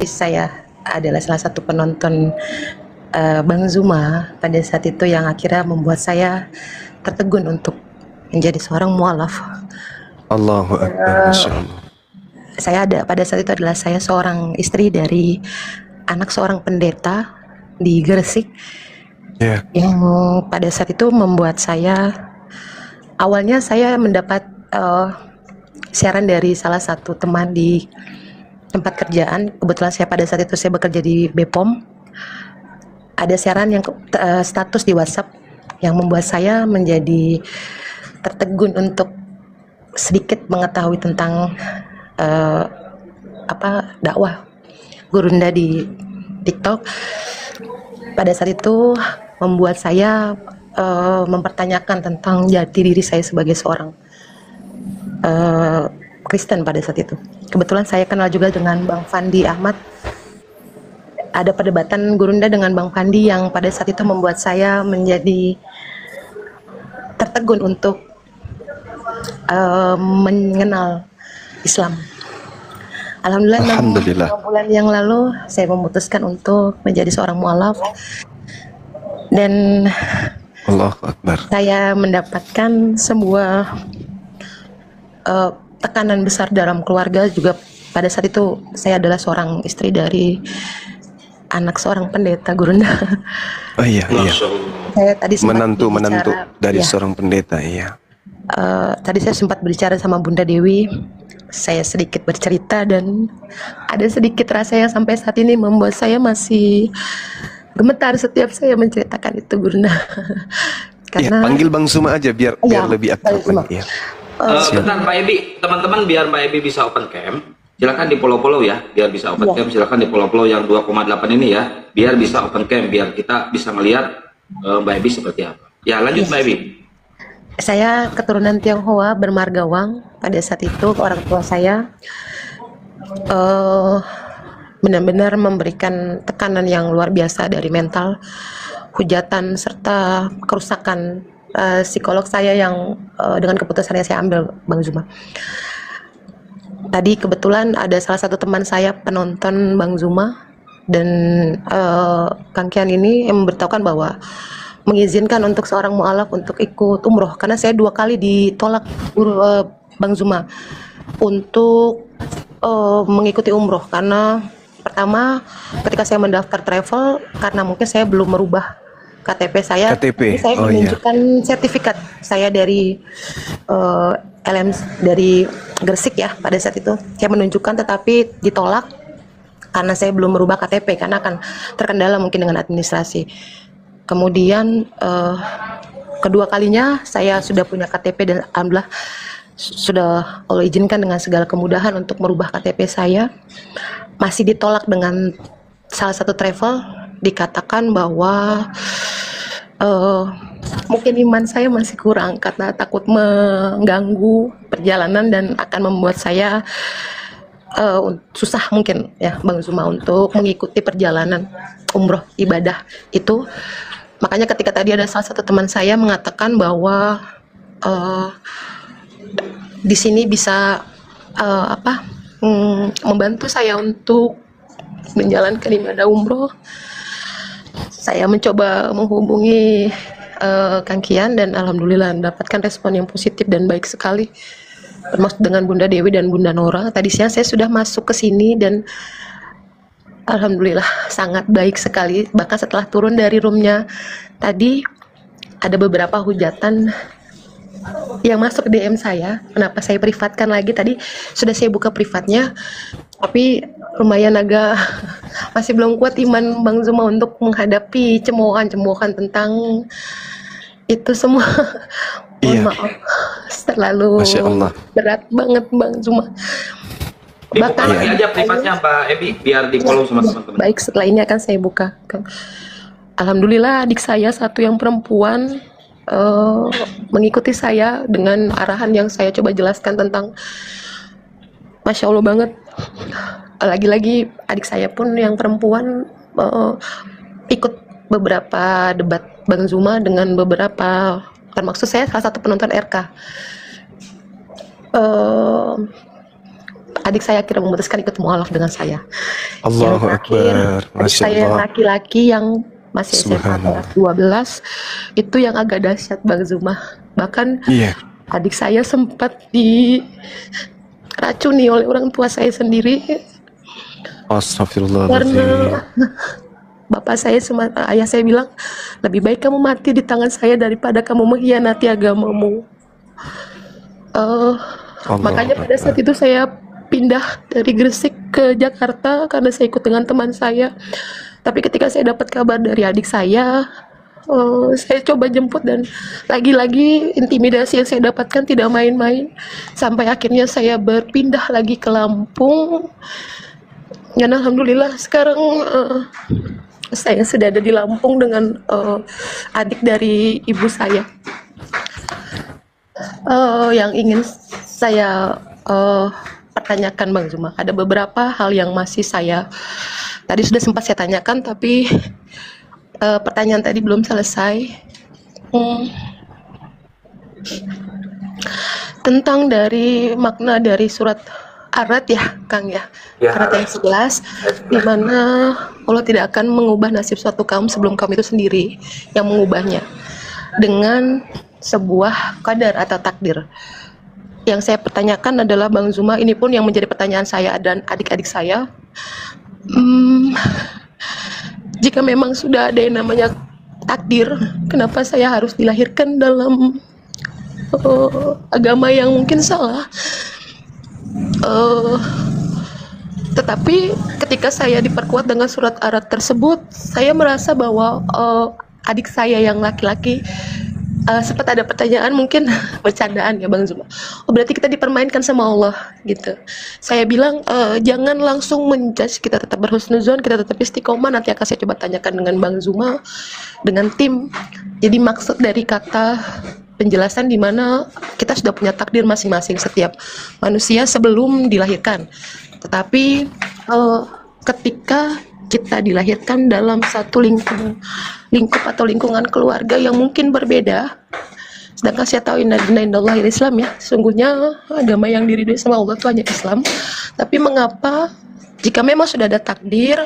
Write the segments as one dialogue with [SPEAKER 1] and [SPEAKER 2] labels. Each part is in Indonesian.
[SPEAKER 1] Saya adalah salah satu penonton Bang Zuma pada saat itu yang akhirnya membuat saya tertegun untuk menjadi seorang mualaf.
[SPEAKER 2] Allahu Akbar, Masya Allah.
[SPEAKER 1] Saya ada pada saat itu adalah saya seorang istri dari anak seorang pendeta di Gresik, yang pada saat itu membuat saya, awalnya saya mendapat siaran dari salah satu teman di tempat kerjaan. Kebetulan saya pada saat itu saya bekerja di BPOM. Ada siaran yang status di WhatsApp yang membuat saya menjadi tertegun untuk sedikit mengetahui tentang dakwah Gurunda di TikTok. Pada saat itu membuat saya mempertanyakan tentang jati diri saya sebagai seorang Kristen pada saat itu. Kebetulan saya kenal juga dengan Bang Fandi Ahmad. Ada perdebatan Gurunda dengan Bang Fandi yang pada saat itu membuat saya menjadi tertegun untuk mengenal Islam. Alhamdulillah. 6 bulan yang lalu saya memutuskan untuk menjadi seorang mualaf, dan
[SPEAKER 2] Allahu Akbar.
[SPEAKER 1] Saya mendapatkan sebuah tekanan besar dalam keluarga juga. Pada saat itu saya adalah seorang istri dari anak seorang pendeta Gurunda.
[SPEAKER 2] Oh iya.
[SPEAKER 1] Saya tadi
[SPEAKER 2] menantu dari seorang pendeta. Iya.
[SPEAKER 1] Tadi saya sempat berbicara sama Bunda Dewi. Saya sedikit bercerita dan ada sedikit rasa yang sampai saat ini membuat saya masih gemetar setiap saya menceritakan itu, Gurunda.
[SPEAKER 2] Karena panggil Bang Zuma aja biar lebih akrab.
[SPEAKER 3] Bentar Pak Ebi, teman-teman, biar Mbak Ebi bisa open cam, silakan di follow ya, biar bisa open cam. Silakan di follow yang 2,8 ini ya, biar bisa open cam, biar kita bisa melihat Mbak Ebi seperti apa. Ya, lanjut Mbak Ebi.
[SPEAKER 1] Saya keturunan Tionghoa bermarga Wang. Pada saat itu orang tua saya benar-benar memberikan tekanan yang luar biasa dari mental, hujatan, serta kerusakan psikolog saya yang dengan keputusan yang saya ambil, Bang Zuma. Tadi kebetulan ada salah satu teman saya penonton Bang Zuma, dan Kang Kian ini yang memberitahukan bahwa mengizinkan untuk seorang mualaf untuk ikut umroh, karena saya 2 kali ditolak Bang Zuma untuk mengikuti umroh. Karena pertama, ketika saya mendaftar travel, karena mungkin saya belum merubah KTP saya, saya menunjukkan sertifikat saya dari dari Gresik ya. Pada saat itu saya menunjukkan, tetapi ditolak karena saya belum merubah KTP, karena akan terkendala mungkin dengan administrasi. Kemudian kedua kalinya saya sudah punya KTP dan alhamdulillah sudah Allah izinkan dengan segala kemudahan untuk merubah KTP saya. Masih ditolak dengan salah satu travel, dikatakan bahwa mungkin iman saya masih kurang karena takut mengganggu perjalanan dan akan membuat saya susah mungkin ya Bang Zuma untuk mengikuti perjalanan umroh ibadah itu. Makanya ketika tadi ada salah satu teman saya mengatakan bahwa di sini bisa membantu saya untuk menjalankan ibadah umroh. Saya mencoba menghubungi Kang Kian dan alhamdulillah mendapatkan respon yang positif dan baik sekali, termasuk dengan Bunda Dewi dan Bunda Nora. Tadi siang saya sudah masuk ke sini dan alhamdulillah sangat baik sekali. Bahkan setelah turun dari roomnya tadi ada beberapa hujatan yang masuk DM saya. Kenapa saya privatkan lagi? Tadi sudah saya buka privatnya, tapi lumayan agak masih belum kuat iman Bang Zuma untuk menghadapi cemoohan-cemoohan tentang itu semua. Mohon maaf, terlalu berat banget Bang Zuma.
[SPEAKER 3] Bahkan aja privatnya Mbak Ebi biar di follow sama teman-teman.
[SPEAKER 1] Baik, setelah ini akan saya buka. Alhamdulillah adik saya satu yang perempuan mengikuti saya dengan arahan yang saya coba jelaskan tentang, Masya Allah banget. Lagi-lagi adik saya pun yang perempuan ikut beberapa debat Bang Zuma dengan beberapa, termaksud saya salah satu penonton RK. adik saya akhirnya memutuskan ikut mualaf dengan saya. Yang
[SPEAKER 2] Allahu
[SPEAKER 1] terakhir,
[SPEAKER 2] Akbar.
[SPEAKER 1] adik
[SPEAKER 2] Masya
[SPEAKER 1] saya yang
[SPEAKER 2] Allah.
[SPEAKER 1] laki-laki yang masih SMA kelas
[SPEAKER 2] Subhanallah.
[SPEAKER 1] 12 itu yang agak dahsyat Bang Zuma. Bahkan
[SPEAKER 2] Iya.
[SPEAKER 1] adik saya sempat diracuni oleh orang tua saya sendiri
[SPEAKER 2] Astagfirullahaladzim.
[SPEAKER 1] karena bapak saya ayah saya bilang lebih baik kamu mati di tangan saya daripada kamu mengkhianati agamamu. Makanya pada saat itu saya pindah dari Gresik ke Jakarta karena saya ikut dengan teman saya. Tapi ketika saya dapat kabar dari adik saya coba jemput dan lagi-lagi intimidasi yang saya dapatkan tidak main-main. Sampai akhirnya saya berpindah lagi ke Lampung. Dan alhamdulillah sekarang saya sudah ada di Lampung dengan adik dari ibu saya. Yang ingin saya pertanyakan Bang Zuma, ada beberapa hal yang masih saya tadi sudah sempat saya tanyakan, tapi pertanyaan tadi belum selesai. Tentang dari makna dari surat Ar-Ra'd ya Kang ya, Ar-Ra'd yang 11, di mana Allah tidak akan mengubah nasib suatu kaum sebelum kaum itu sendiri yang mengubahnya dengan sebuah qadar atau takdir. Yang saya pertanyakan adalah Bang Zuma, ini pun yang menjadi pertanyaan saya dan adik-adik saya, jika memang sudah ada yang namanya takdir, kenapa saya harus dilahirkan dalam agama yang mungkin salah? Tetapi ketika saya diperkuat dengan surat Ar-Ra'd tersebut, saya merasa bahwa adik saya yang laki-laki sempat ada pertanyaan, mungkin bercandaan ya Bang Zuma. Oh berarti kita dipermainkan sama Allah gitu. Saya bilang jangan langsung menjudge, kita tetap berhusnuzon, kita tetap istiqomah. Nanti akan saya coba tanyakan dengan Bang Zuma, dengan tim. Jadi maksud dari kata penjelasan di mana kita sudah punya takdir masing-masing setiap manusia sebelum dilahirkan. Tetapi ketika kita dilahirkan dalam satu lingkup atau lingkungan keluarga yang mungkin berbeda, sedangkan saya tahu inna dina Islam ya, sungguhnya agama yang diridhoi sama Allah itu hanya Islam. Tapi mengapa jika memang sudah ada takdir,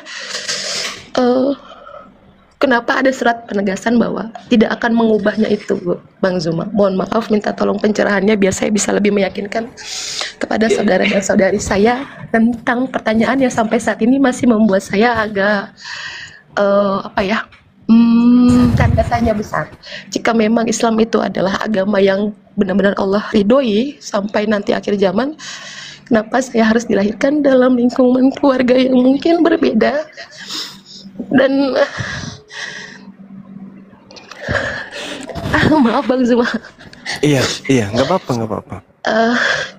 [SPEAKER 1] kenapa ada surat penegasan bahwa tidak akan mengubahnya itu, Bang Zuma? Mohon maaf, minta tolong pencerahannya biar saya bisa lebih meyakinkan kepada saudara dan saudari saya tentang pertanyaan yang sampai saat ini masih membuat saya agak tanda tanya besar. Jika memang Islam itu adalah agama yang benar-benar Allah ridhoi sampai nanti akhir zaman, kenapa saya harus dilahirkan dalam lingkungan keluarga yang mungkin berbeda? Dan maaf Bang Zuma.
[SPEAKER 2] Iya, nggak apa-apa.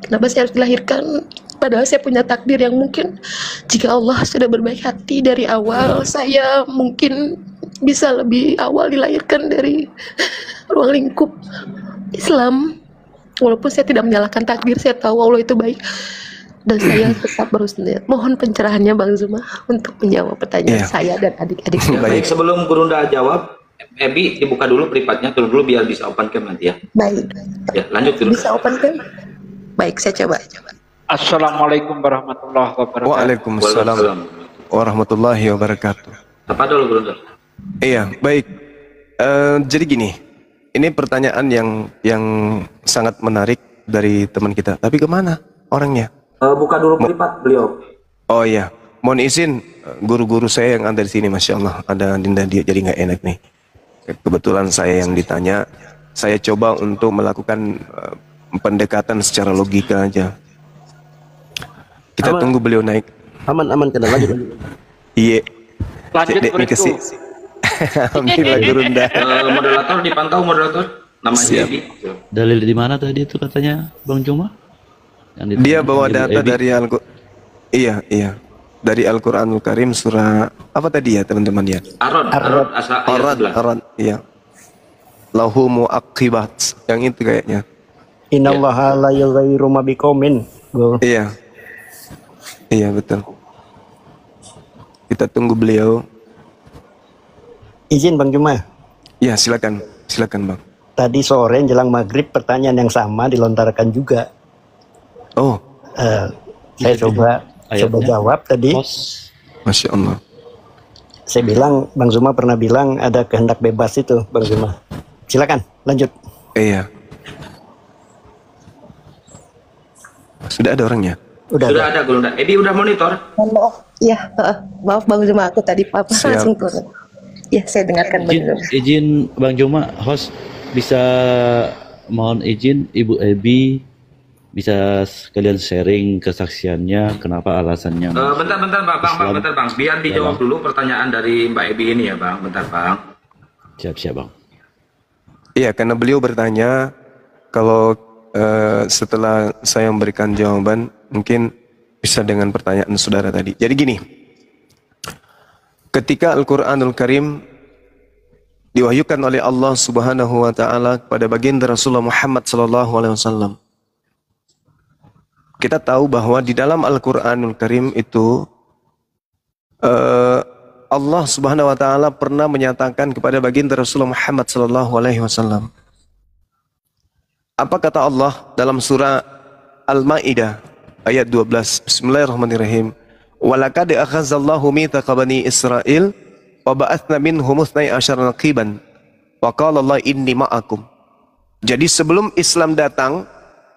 [SPEAKER 1] Kenapa saya harus dilahirkan? Padahal saya punya takdir yang mungkin jika Allah sudah berbaik hati dari awal, saya mungkin bisa lebih awal dilahirkan dari ruang lingkup Islam. Walaupun saya tidak menyalahkan takdir, saya tahu Allah itu baik. Dan saya tetap berhusnuzon. Mohon pencerahannya Bang Zuma untuk menjawab pertanyaan saya dan adik-adik saya.
[SPEAKER 3] Baik, sebelum Gurunda jawab, Ebi dibuka dulu private-nya dulu biar bisa open cam nanti ya.
[SPEAKER 1] Baik.
[SPEAKER 3] Ya, lanjut dulu.
[SPEAKER 1] Bisa open cam? Baik, saya coba.
[SPEAKER 4] Assalamualaikum warahmatullahi wabarakatuh.
[SPEAKER 2] Waalaikumsalam warahmatullahi wabarakatuh.
[SPEAKER 3] Apa dulu Gurunda?
[SPEAKER 2] Iya, baik. Jadi gini, ini pertanyaan yang sangat menarik dari teman kita. Tapi kemana orangnya?
[SPEAKER 3] Buka dulu privat beliau.
[SPEAKER 2] Oh iya, mohon izin guru-guru saya yang ada di sini, masya Allah ada Dinda dia, jadi nggak enak nih. Kebetulan saya yang ditanya, saya coba untuk melakukan pendekatan secara logika aja. Kita tunggu beliau naik.
[SPEAKER 5] Aman kena lanjut.
[SPEAKER 2] Iya.
[SPEAKER 4] Lanjut
[SPEAKER 2] kasih. Alhamdulillah Gurunda.
[SPEAKER 3] Moderator dipantau moderator. Namanya Ebi.
[SPEAKER 5] Dalil di mana tadi itu katanya Bang Juma?
[SPEAKER 2] Dia bawa data dari Iya. Dari Al-Qur'anul Karim surah apa tadi ya teman-teman ya? Ar-Ra'd, iya. Lahu mu'aqibat, yang itu kayaknya.
[SPEAKER 5] Innallaha la yughayyiru ma biqaumin.
[SPEAKER 2] Iya betul. Kita tunggu beliau.
[SPEAKER 5] Izin Bang Juma.
[SPEAKER 2] Ya silakan Bang.
[SPEAKER 5] Tadi sore menjelang maghrib pertanyaan yang sama dilontarkan juga.
[SPEAKER 2] Oh.
[SPEAKER 5] Saya coba
[SPEAKER 6] ayatnya.
[SPEAKER 5] jawab tadi.
[SPEAKER 6] Host.
[SPEAKER 2] Masya Allah.
[SPEAKER 5] Saya bilang, Bang Zuma pernah bilang ada kehendak bebas itu, Bang Zuma. Silakan, lanjut.
[SPEAKER 2] Iya. Sudah ada orangnya?
[SPEAKER 3] Sudah ada Gulunda. Ebi udah monitor.
[SPEAKER 1] Maaf, ya, maaf Bang Zuma, aku tadi Papa
[SPEAKER 2] Siap.
[SPEAKER 1] langsung turun. Ya, saya dengarkan Bang Zuma.
[SPEAKER 6] Izin Bang Juma, host bisa mohon izin Ibu Ebi bisa sekalian sharing kesaksiannya, kenapa alasannya.
[SPEAKER 3] Bentar bang, biar dijawab dulu pertanyaan dari Mbak Ebi ini ya bang, bentar bang.
[SPEAKER 6] Siap Bang.
[SPEAKER 2] Iya, karena beliau bertanya kalau setelah saya memberikan jawaban, mungkin bisa dengan pertanyaan saudara tadi. Jadi gini, ketika Al-Quranul Karim diwahyukan oleh Allah Subhanahu Wa Taala kepada baginda Rasulullah Muhammad Sallallahu Alaihi Wasallam, kita tahu bahwa di dalam Al-Quranul Karim itu Allah Subhanahu Wa Taala pernah menyatakan kepada baginda Rasulullah Muhammad Sallallahu Alaihi Wasallam. Apa kata Allah dalam surah Al-Maidah ayat 12? Bismillahirrahmanirrahim. Walaqad akhazallahu mitsaqa bani Israil wa ba'atsna minhum 12 naqiban wa qala Allah inni ma'akum. Jadi sebelum Islam datang,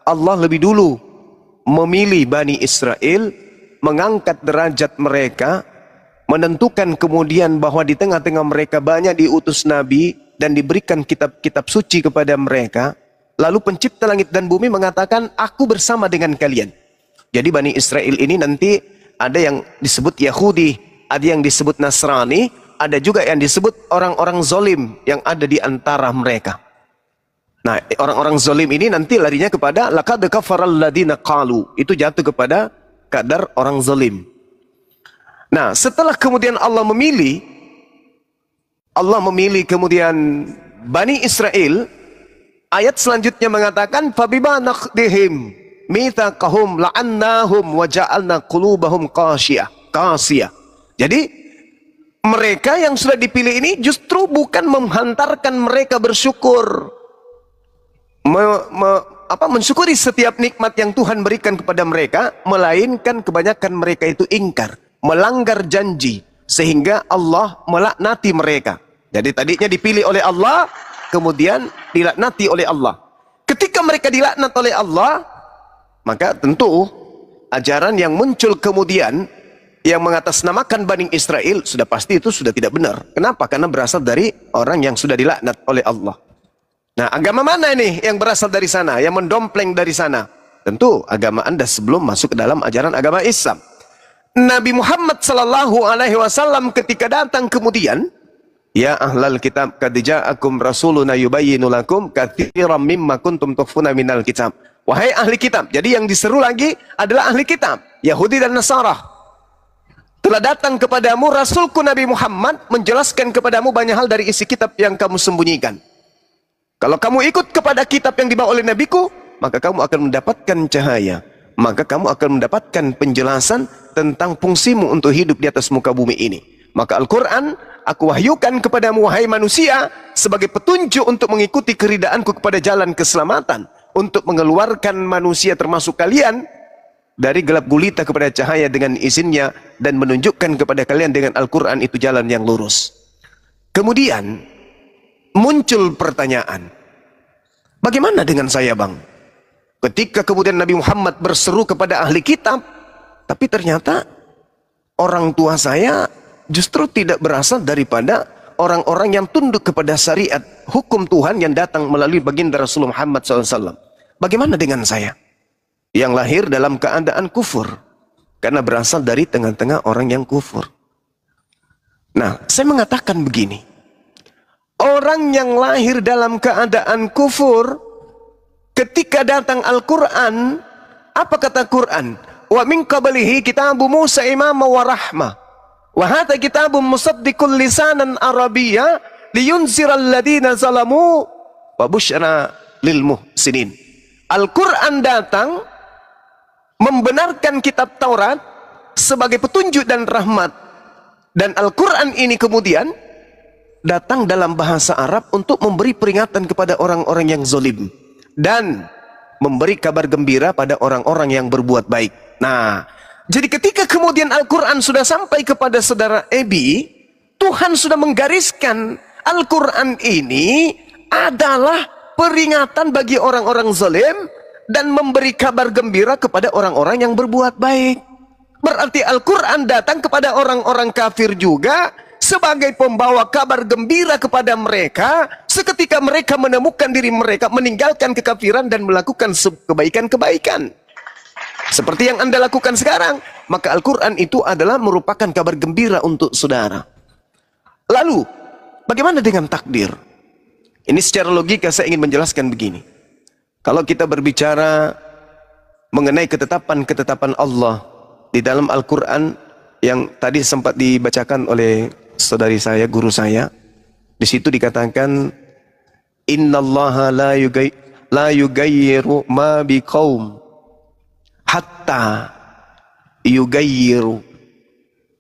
[SPEAKER 2] Allah lebih dulu memilih Bani Israel, mengangkat derajat mereka, menentukan kemudian bahwa di tengah-tengah mereka banyak diutus Nabi dan diberikan kitab-kitab suci kepada mereka. Lalu pencipta langit dan bumi mengatakan, aku bersama dengan kalian. Jadi Bani Israel ini nanti ada yang disebut Yahudi, ada yang disebut Nasrani, ada juga yang disebut orang-orang zolim yang ada di antara mereka. Nah, orang-orang zalim ini nanti larinya kepada laqad kafaral ladina qalu. Itu jatuh kepada kadar orang zalim. Nah, setelah kemudian Allah memilih kemudian Bani Israel, ayat selanjutnya mengatakan fabima naqdihim mitsaqahum la'annahum wa ja'alna qulubahum qasiyah. Jadi mereka yang sudah dipilih ini justru bukan menghantarkan mereka bersyukur, mensyukuri setiap nikmat yang Tuhan berikan kepada mereka, melainkan kebanyakan mereka itu ingkar, melanggar janji, sehingga Allah melaknati mereka. Jadi tadinya dipilih oleh Allah, kemudian dilaknati oleh Allah. Ketika mereka dilaknat oleh Allah, maka tentu ajaran yang muncul kemudian yang mengatasnamakan Bani Israel sudah pasti itu sudah tidak benar. Kenapa? Karena berasal dari orang yang sudah dilaknat oleh Allah. Nah, agama mana nih yang berasal dari sana, yang mendompleng dari sana? Tentu agama Anda sebelum masuk ke dalam ajaran agama Islam. Nabi Muhammad sallallahu alaihi wasallam ketika datang kemudian, ya ahlal kitab qad ja'akum rasuluna yubayyinu lakum katsiran mimma kuntum tukhfuna minal kitab. Wahai ahli kitab. Jadi yang diseru lagi adalah ahli kitab, Yahudi dan Nasara. Telah datang kepadamu Rasulku Nabi Muhammad menjelaskan kepadamu banyak hal dari isi kitab yang kamu sembunyikan. Kalau kamu ikut kepada kitab yang dibawa oleh Nabiku, maka kamu akan mendapatkan cahaya. Maka kamu akan mendapatkan penjelasan tentang fungsimu untuk hidup di atas muka bumi ini. Maka Al-Quran, aku wahyukan kepadamu wahai manusia, sebagai petunjuk untuk mengikuti keridaanku kepada jalan keselamatan. Untuk mengeluarkan manusia termasuk kalian dari gelap gulita kepada cahaya dengan izinnya, dan menunjukkan kepada kalian dengan Al-Quran itu jalan yang lurus. Kemudian muncul pertanyaan, bagaimana dengan saya bang? Ketika kemudian Nabi Muhammad berseru kepada ahli kitab, tapi ternyata orang tua saya justru tidak berasal daripada orang-orang yang tunduk kepada syariat hukum Tuhan yang datang melalui baginda Rasulullah Muhammad SAW. Bagaimana dengan saya? Yang lahir dalam keadaan kufur, karena berasal dari tengah-tengah orang yang kufur. Nah, saya mengatakan begini, orang yang lahir dalam keadaan kufur, ketika datang Al-Quran, apa kata Quran? Wa min qablihi kitabu Musa imama wa rahmah. Wa hadha kitabun musaddiqul lisanan arabiyya liyunziral ladina zalamu wa busyra lil muhsinin. Al-Quran datang membenarkan kitab Taurat sebagai petunjuk dan rahmat. Dan Al-Quran ini kemudian datang dalam bahasa Arab untuk memberi peringatan kepada orang-orang yang zalim dan memberi kabar gembira pada orang-orang yang berbuat baik. Nah, jadi ketika kemudian Al-Quran sudah sampai kepada saudara Ebi, Tuhan sudah menggariskan Al-Quran ini adalah peringatan bagi orang-orang zalim dan memberi kabar gembira kepada orang-orang yang berbuat baik. Berarti Al-Quran datang kepada orang-orang kafir juga sebagai pembawa kabar gembira kepada mereka seketika mereka menemukan diri mereka meninggalkan kekafiran dan melakukan kebaikan-kebaikan. Seperti yang Anda lakukan sekarang. Maka Al-Quran itu adalah merupakan kabar gembira untuk saudara. Lalu, bagaimana dengan takdir? Ini secara logika saya ingin menjelaskan begini. Kalau kita berbicara mengenai ketetapan-ketetapan Allah di dalam Al-Quran yang tadi sempat dibacakan oleh saudari saya, guru saya, di situ dikatakan innallaha la yugayyiru ma biqaum hatta yugayyiru.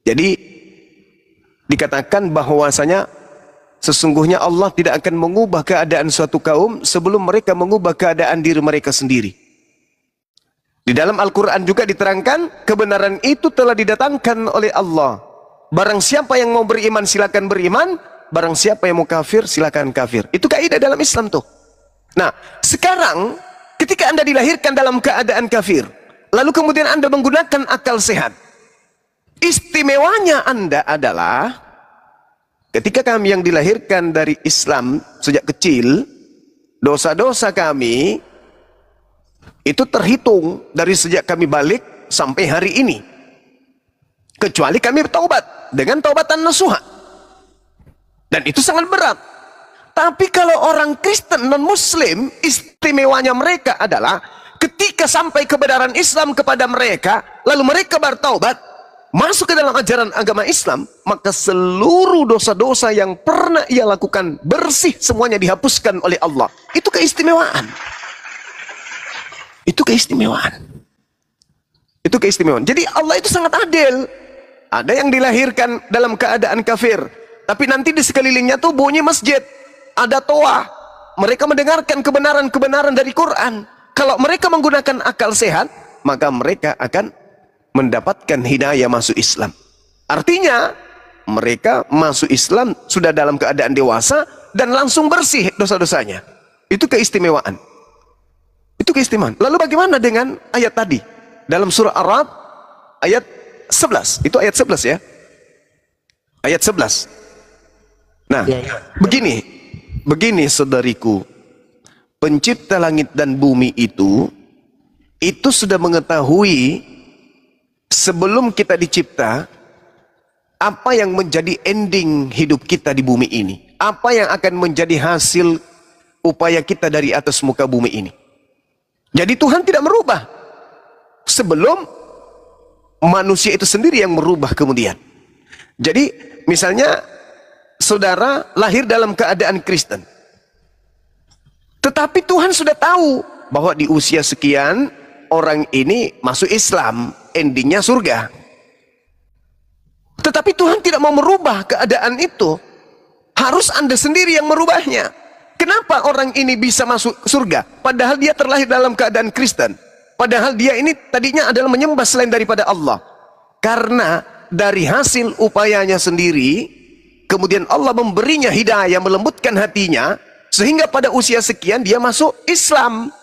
[SPEAKER 2] Jadi dikatakan bahwasanya sesungguhnya Allah tidak akan mengubah keadaan suatu kaum sebelum mereka mengubah keadaan diri mereka sendiri. Di dalam Al-Quran juga diterangkan kebenaran itu telah didatangkan oleh Allah. Barang siapa yang mau beriman silakan beriman, barang siapa yang mau kafir silakan kafir. Itu kaidah dalam Islam tuh. Nah, sekarang ketika Anda dilahirkan dalam keadaan kafir, lalu kemudian Anda menggunakan akal sehat, istimewanya Anda adalah ketika kami yang dilahirkan dari Islam sejak kecil, dosa-dosa kami itu terhitung dari sejak kami balik sampai hari ini. Kecuali kami bertaubat dengan taubatan nasuha. Dan itu sangat berat. Tapi kalau orang Kristen non-Muslim, istimewanya mereka adalah ketika sampai kebenaran Islam kepada mereka, lalu mereka bertaubat, masuk ke dalam ajaran agama Islam, maka seluruh dosa-dosa yang pernah ia lakukan bersih semuanya dihapuskan oleh Allah. Itu keistimewaan. Itu keistimewaan. Itu keistimewaan. Jadi Allah itu sangat adil. Ada yang dilahirkan dalam keadaan kafir, tapi nanti di sekelilingnya tuh bunyi masjid, ada toa. Mereka mendengarkan kebenaran-kebenaran dari Quran. Kalau mereka menggunakan akal sehat, maka mereka akan mendapatkan hidayah masuk Islam. Artinya mereka masuk Islam sudah dalam keadaan dewasa dan langsung bersih dosa-dosanya. Itu keistimewaan. Itu keistimewaan. Lalu bagaimana dengan ayat tadi dalam surah Ar-Ra'd ayat 11? Itu ayat 11 ya. Ayat 11. Nah, begini saudariku, pencipta langit dan bumi itu sudah mengetahui sebelum kita dicipta apa yang menjadi ending hidup kita di bumi ini, apa yang akan menjadi hasil upaya kita dari atas muka bumi ini. Jadi Tuhan tidak merubah sebelum manusia itu sendiri yang merubah kemudian. Jadi misalnya saudara lahir dalam keadaan Kristen, tetapi Tuhan sudah tahu bahwa di usia sekian orang ini masuk Islam, endingnya surga. Tetapi Tuhan tidak mau merubah keadaan itu. Harus Anda sendiri yang merubahnya. Kenapa orang ini bisa masuk surga padahal dia terlahir dalam keadaan Kristen? Padahal dia ini tadinya adalah menyembah selain daripada Allah. Karena dari hasil upayanya sendiri, kemudian Allah memberinya hidayah, melembutkan hatinya, sehingga pada usia sekian dia masuk Islam.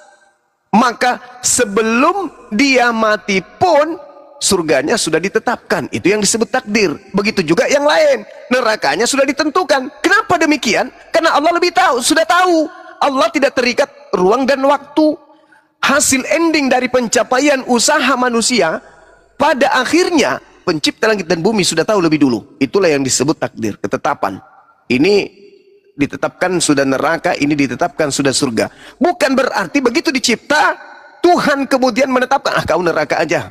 [SPEAKER 2] Maka sebelum dia mati pun surganya sudah ditetapkan. Itu yang disebut takdir. Begitu juga yang lain, nerakanya sudah ditentukan. Kenapa demikian? Karena Allah lebih tahu, sudah tahu. Allah tidak terikat ruang dan waktu. Hasil ending dari pencapaian usaha manusia pada akhirnya pencipta langit dan bumi sudah tahu lebih dulu. Itulah yang disebut takdir, ketetapan. Ini ditetapkan sudah neraka, ini ditetapkan sudah surga. Bukan berarti begitu dicipta Tuhan kemudian menetapkan, kamu neraka aja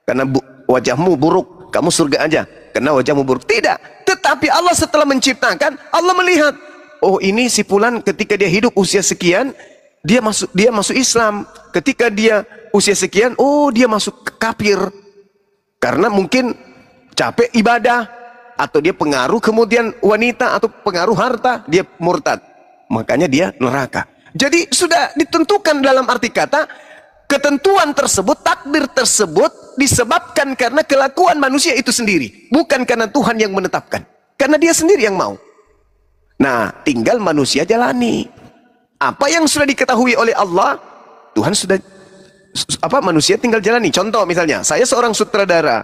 [SPEAKER 2] karena wajahmu buruk, kamu surga aja karena wajahmu buruk. Tidak. Tetapi Allah setelah menciptakan, Allah melihat, oh ini si fulan ketika dia hidup usia sekian, dia masuk Islam. Ketika dia usia sekian, oh dia masuk kafir. Karena mungkin capek ibadah, atau dia pengaruh kemudian wanita, atau pengaruh harta, dia murtad. Makanya dia neraka. Jadi sudah ditentukan dalam arti kata, ketentuan tersebut, takdir tersebut disebabkan karena kelakuan manusia itu sendiri, bukan karena Tuhan yang menetapkan, karena dia sendiri yang mau. Nah, tinggal manusia jalani apa yang sudah diketahui oleh Allah. Tuhan sudah manusia tinggal jalani. Contoh misalnya, saya seorang sutradara,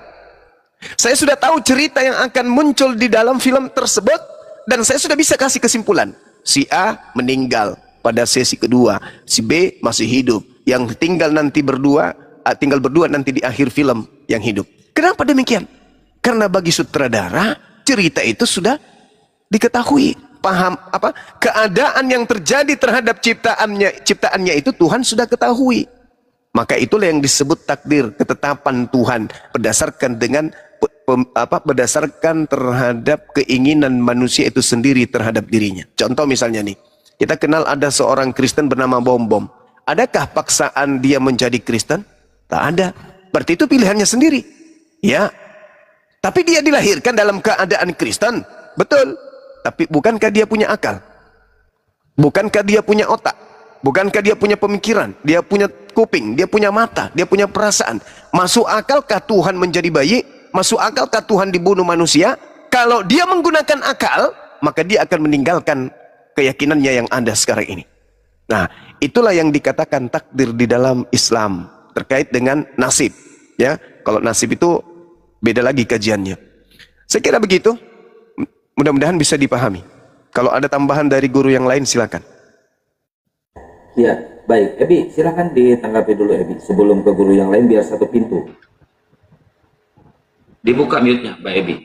[SPEAKER 2] saya sudah tahu cerita yang akan muncul di dalam film tersebut, dan saya sudah bisa kasih kesimpulan. Si A meninggal pada sesi kedua, si B masih hidup, yang tinggal berdua nanti di akhir film yang hidup. Kenapa demikian? Karena bagi sutradara cerita itu sudah diketahui, paham keadaan yang terjadi terhadap ciptaannya itu Tuhan sudah ketahui. Maka itulah yang disebut takdir, ketetapan Tuhan berdasarkan terhadap keinginan manusia itu sendiri terhadap dirinya. Contoh misalnya nih, kita kenal ada seorang Kristen bernama Bom Bom. Adakah paksaan dia menjadi Kristen? Tak ada. Berarti itu pilihannya sendiri. Ya. Tapi dia dilahirkan dalam keadaan Kristen. Betul. Tapi bukankah dia punya akal? Bukankah dia punya otak? Bukankah dia punya pemikiran? Dia punya kuping, dia punya mata, dia punya perasaan. Masuk akalkah Tuhan menjadi bayi? Masuk akalkah Tuhan dibunuh manusia? Kalau dia menggunakan akal, maka dia akan meninggalkan keyakinannya yang ada sekarang ini. Nah, itulah yang dikatakan takdir di dalam Islam terkait dengan nasib. Ya, kalau nasib itu beda lagi kajiannya. Saya kira begitu. Mudah-mudahan bisa dipahami. Kalau ada tambahan dari guru yang lain, silakan.
[SPEAKER 3] Ya, baik. Ebi, silakan ditanggapi dulu Ebi. Sebelum ke guru yang lain, biar satu pintu. Dibuka mute-nya, Mbak Ebi.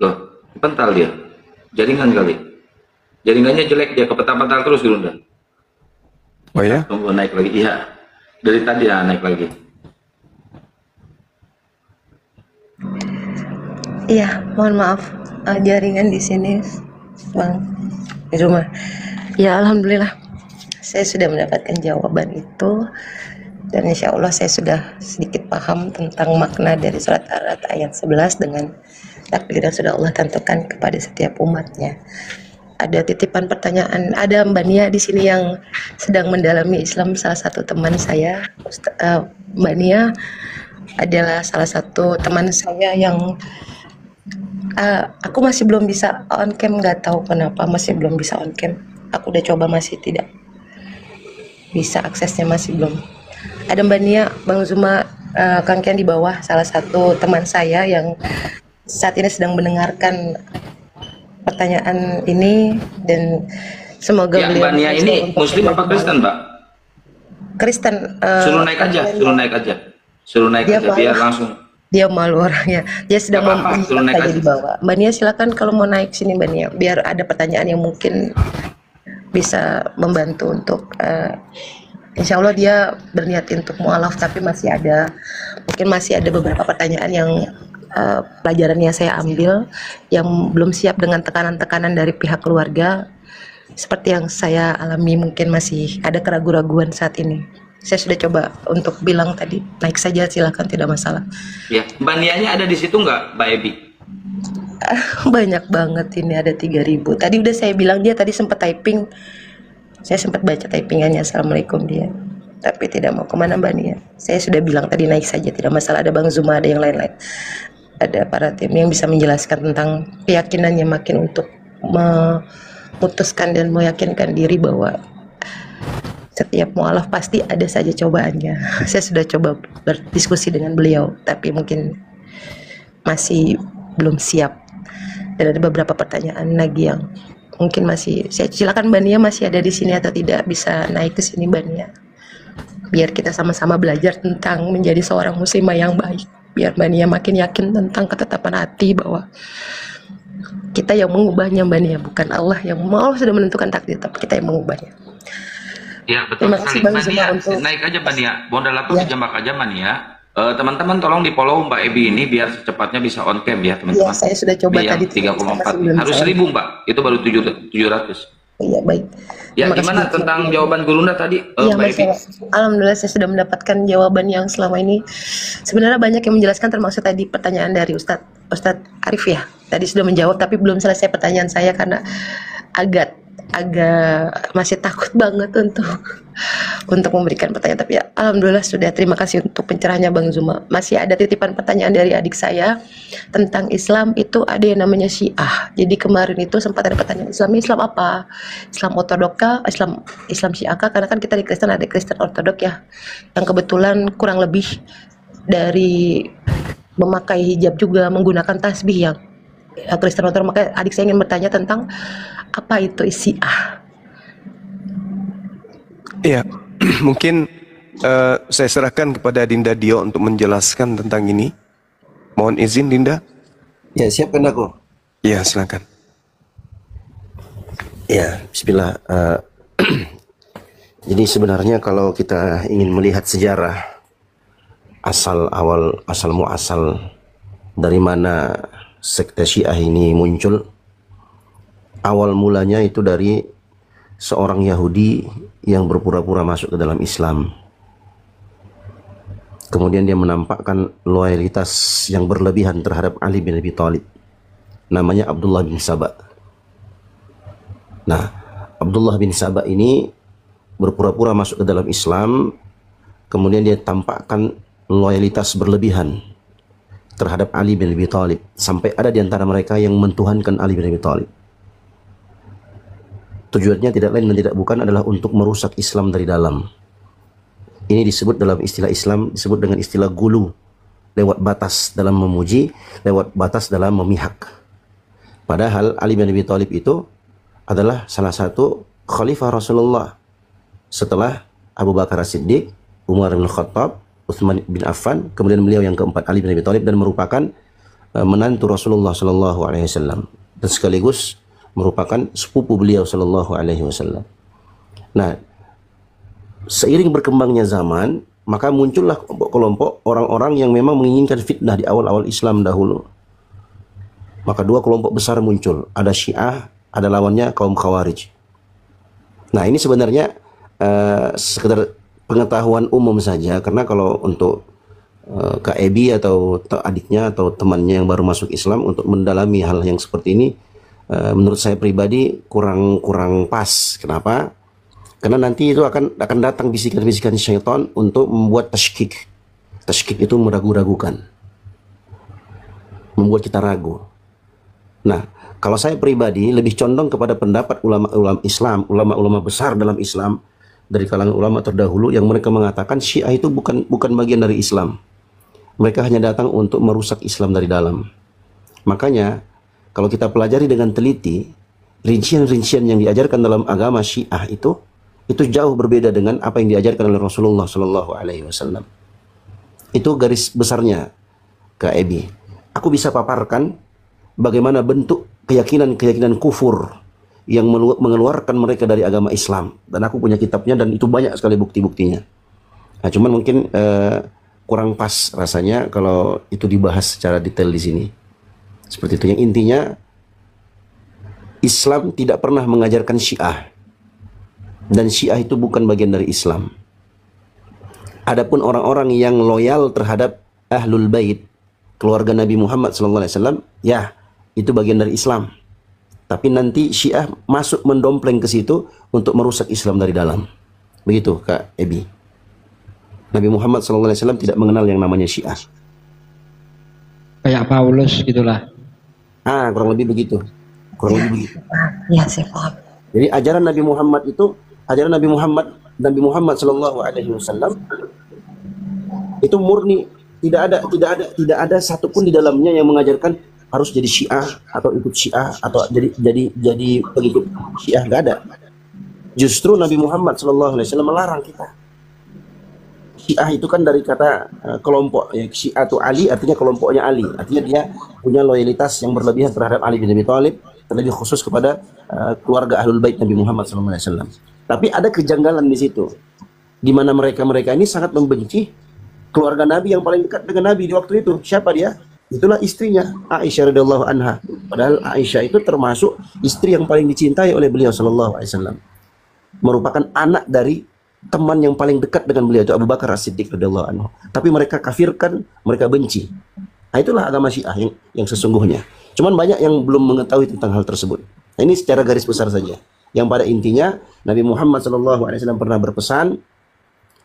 [SPEAKER 3] Loh, pental dia. Jaringan kali. Jaringannya jelek, dia kepental-pental terus Gurunda.
[SPEAKER 2] Oh ya?
[SPEAKER 3] Tunggu naik lagi. Iya. Dari tadi ya naik lagi.
[SPEAKER 1] Iya, mohon maaf, jaringan di sini, Bang, di rumah. Ya, alhamdulillah, saya sudah mendapatkan jawaban itu, dan insya Allah saya sudah sedikit paham tentang makna dari surat Ar-Ra'd ayat 11 dengan takdir yang sudah Allah tentukan kepada setiap umatnya. Ada titipan pertanyaan, ada Mbak Nia di sini yang sedang mendalami Islam, salah satu teman saya, Mbak Nia adalah salah satu teman saya yang aku masih belum bisa on cam, nggak tahu kenapa masih belum bisa on cam. Aku udah coba masih tidak bisa, aksesnya masih belum. Ada Mbak Nia, Bang Zuma, Kang Kian di bawah, salah satu teman saya yang saat ini sedang mendengarkan pertanyaan ini, dan semoga
[SPEAKER 3] ya,
[SPEAKER 1] beliau
[SPEAKER 3] Mbak Nia ini Muslim apa Kristen, Mbak?
[SPEAKER 1] Kristen.
[SPEAKER 3] Suruh naik aja, suruh naik aja biar langsung.
[SPEAKER 1] Dia malu orangnya, dia sedang menyimak saja di bawah. Mbak Nia silakan kalau mau naik sini Mbak Nia, biar ada pertanyaan yang mungkin bisa membantu untuk insya Allah dia berniat untuk mualaf, tapi masih ada beberapa pertanyaan yang pelajaran yang saya ambil yang belum siap dengan tekanan-tekanan dari pihak keluarga, seperti yang saya alami. Mungkin masih ada keraguan-raguan saat ini. Saya sudah coba untuk bilang tadi, naik saja silakan, tidak masalah.
[SPEAKER 3] Ya, Mbak Nianya ada di situ nggak, Mbak Ebi?
[SPEAKER 1] Banyak banget ini, ada 3.000. Tadi udah saya bilang, dia tadi sempat typing. Saya sempat baca typingannya, Assalamualaikum dia. Tapi tidak mau kemana Mbak Nia. Saya sudah bilang tadi naik saja, tidak masalah. Ada Bang Zuma, ada yang lain-lain. Ada para tim yang bisa menjelaskan tentang keyakinannya makin untuk memutuskan dan meyakinkan diri bahwa setiap mualaf pasti ada saja cobaannya. Saya sudah coba berdiskusi dengan beliau, tapi mungkin masih belum siap. Dan ada beberapa pertanyaan lagi yang mungkin masih. Saya silakan Mbak Nia, masih ada di sini atau tidak, bisa naik ke sini Mbak Nia. Biar kita sama-sama belajar tentang menjadi seorang muslimah yang baik. Biar Mbak Nia makin yakin tentang ketetapan hati bahwa kita yang mengubahnya Mbak Nia, bukan Allah yang sudah menentukan takdir, tapi kita yang mengubahnya.
[SPEAKER 3] Ya, betul sekali. Mbak Nia, naik aja Mbak Nia. Bondal aku dijambak aja Mbak Nia. Teman-teman tolong di follow Mbak Ebi ini biar secepatnya bisa on cam ya teman-teman.
[SPEAKER 1] Iya, saya sudah coba tadi.
[SPEAKER 3] 3,4. Harus 1.000 Mbak. Itu baru 700.
[SPEAKER 1] Iya, baik.
[SPEAKER 3] Ya, gimana tentang jawaban Gurunda tadi,
[SPEAKER 1] Iya,
[SPEAKER 3] Mbak Ebi?
[SPEAKER 1] Alhamdulillah saya sudah mendapatkan jawaban yang selama ini sebenarnya banyak yang menjelaskan, termasuk tadi pertanyaan dari Ustadz Arif ya. Tadi sudah menjawab, tapi belum selesai pertanyaan saya karena agak agak masih takut banget untuk memberikan pertanyaan, tapi ya, alhamdulillah sudah. Terima kasih untuk pencerahannya Bang Zuma. Masih ada titipan pertanyaan dari adik saya tentang Islam. Itu ada yang namanya Syiah. Jadi kemarin itu sempat ada pertanyaan, Islam apa? Islam ortodok kah? Islam Syiah kah? Karena kan kita di Kristen ada Kristen ortodok ya, yang kebetulan kurang lebih dari memakai hijab juga menggunakan tasbih yang Kristen ortodok. Makanya adik saya ingin bertanya tentang apa itu Syiah.
[SPEAKER 2] Iya, mungkin saya serahkan kepada Dinda Dio untuk menjelaskan tentang ini. Mohon izin Dinda.
[SPEAKER 5] Ya, siapkan aku.
[SPEAKER 2] Iya, silakan.
[SPEAKER 5] Ya, bismillah. Jadi sebenarnya kalau kita ingin melihat sejarah asal muasal dari mana sekte Syiah ini muncul, awal mulanya itu dari seorang Yahudi yang berpura-pura masuk ke dalam Islam. Kemudian dia menampakkan loyalitas yang berlebihan terhadap Ali bin Abi Thalib. Namanya Abdullah bin Saba. Nah, Abdullah bin Saba ini berpura-pura masuk ke dalam Islam, kemudian dia tampakkan loyalitas berlebihan terhadap Ali bin Abi Thalib, sampai ada di antara mereka yang mentuhankan Ali bin Abi Thalib. Tujuannya tidak lain dan tidak bukan adalah untuk merusak Islam dari dalam. Ini disebut dalam istilah Islam, disebut dengan istilah gulu, lewat batas dalam memuji, lewat batas dalam memihak. Padahal Ali bin Abi Thalib itu adalah salah satu khalifah Rasulullah setelah Abu Bakar As-Siddiq, Umar bin Khattab, Utsman bin Affan, kemudian beliau yang keempat Ali bin Abi Thalib, dan merupakan menantu Rasulullah Sallallahu Alaihi Wasallam dan sekaligus merupakan sepupu beliau Sallallahu Alaihi Wasallam. Nah, seiring berkembangnya zaman, maka muncullah kelompok orang-orang yang memang menginginkan fitnah di awal-awal Islam dahulu. Maka dua kelompok besar muncul, ada Syiah, ada lawannya kaum Khawarij. Nah, ini sebenarnya sekedar pengetahuan umum saja, karena kalau untuk Kak Ebi atau adiknya atau temannya yang baru masuk Islam untuk mendalami hal yang seperti ini, menurut saya pribadi kurang pas. Kenapa? Karena nanti itu akan datang bisikan-bisikan syaitan untuk membuat tashkik. Tashkik itu meragu-ragukan, membuat kita ragu. Nah, kalau saya pribadi lebih condong kepada pendapat ulama-ulama Islam, ulama-ulama besar dalam Islam dari kalangan ulama terdahulu yang mereka mengatakan Syiah itu bukan bagian dari Islam. Mereka hanya datang untuk merusak Islam dari dalam. Makanya kalau kita pelajari dengan teliti, rincian-rincian yang diajarkan dalam agama Syiah itu jauh berbeda dengan apa yang diajarkan oleh Rasulullah Sallallahu Alaihi Wasallam. Itu garis besarnya, Kak Ebi. Aku bisa paparkan bagaimana bentuk keyakinan kufur yang mengeluarkan mereka dari agama Islam. Dan aku punya kitabnya dan itu banyak sekali bukti-buktinya. Nah, cuman mungkin kurang pas rasanya kalau itu dibahas secara detail di sini. Seperti itu. Yang intinya, Islam tidak pernah mengajarkan Syiah. Dan Syiah itu bukan bagian dari Islam. Adapun orang-orang yang loyal terhadap Ahlul Bait, keluarga Nabi Muhammad SAW, ya, itu bagian dari Islam. Tapi nanti Syiah masuk mendompleng ke situ untuk merusak Islam dari dalam. Begitu, Kak Ebi. Nabi Muhammad SAW tidak mengenal yang namanya Syiah.
[SPEAKER 4] Kayak Paulus gitulah.
[SPEAKER 5] Kurang lebih begitu. Kurang lebih begitu.
[SPEAKER 1] Ya, saya paham.
[SPEAKER 5] Jadi ajaran Nabi Muhammad Sallallahu Alaihi Wasallam itu murni, tidak ada satupun di dalamnya yang mengajarkan harus jadi Syiah atau ikut Syiah atau jadi pengikut Syiah, nggak ada. Justru Nabi Muhammad Sallallahu Alaihi Wasallam melarang kita. Syiah itu kan dari kata kelompok, ya, Syiah itu Ali, artinya kelompoknya Ali, artinya dia punya loyalitas yang berlebihan terhadap Ali bin Abi Thalib, terlebih khusus kepada keluarga Ahlul Bait Nabi Muhammad SAW. Tapi ada kejanggalan di situ, di mana mereka ini sangat membenci keluarga Nabi yang paling dekat dengan Nabi di waktu itu. Siapa dia? Itulah istrinya, Aisyah radhiyallahu anha. Padahal Aisyah itu termasuk istri yang paling dicintai oleh beliau Sallallahu Alaihi Wasallam, merupakan anak dari teman yang paling dekat dengan beliau, itu Abu Bakar As-Siddiq radhiyallahu anhu. Tapi mereka kafirkan, mereka benci. Nah, itulah agama Syiah yang sesungguhnya. Cuman banyak yang belum mengetahui tentang hal tersebut. Nah, ini secara garis besar saja. Yang pada intinya Nabi Muhammad SAW pernah berpesan,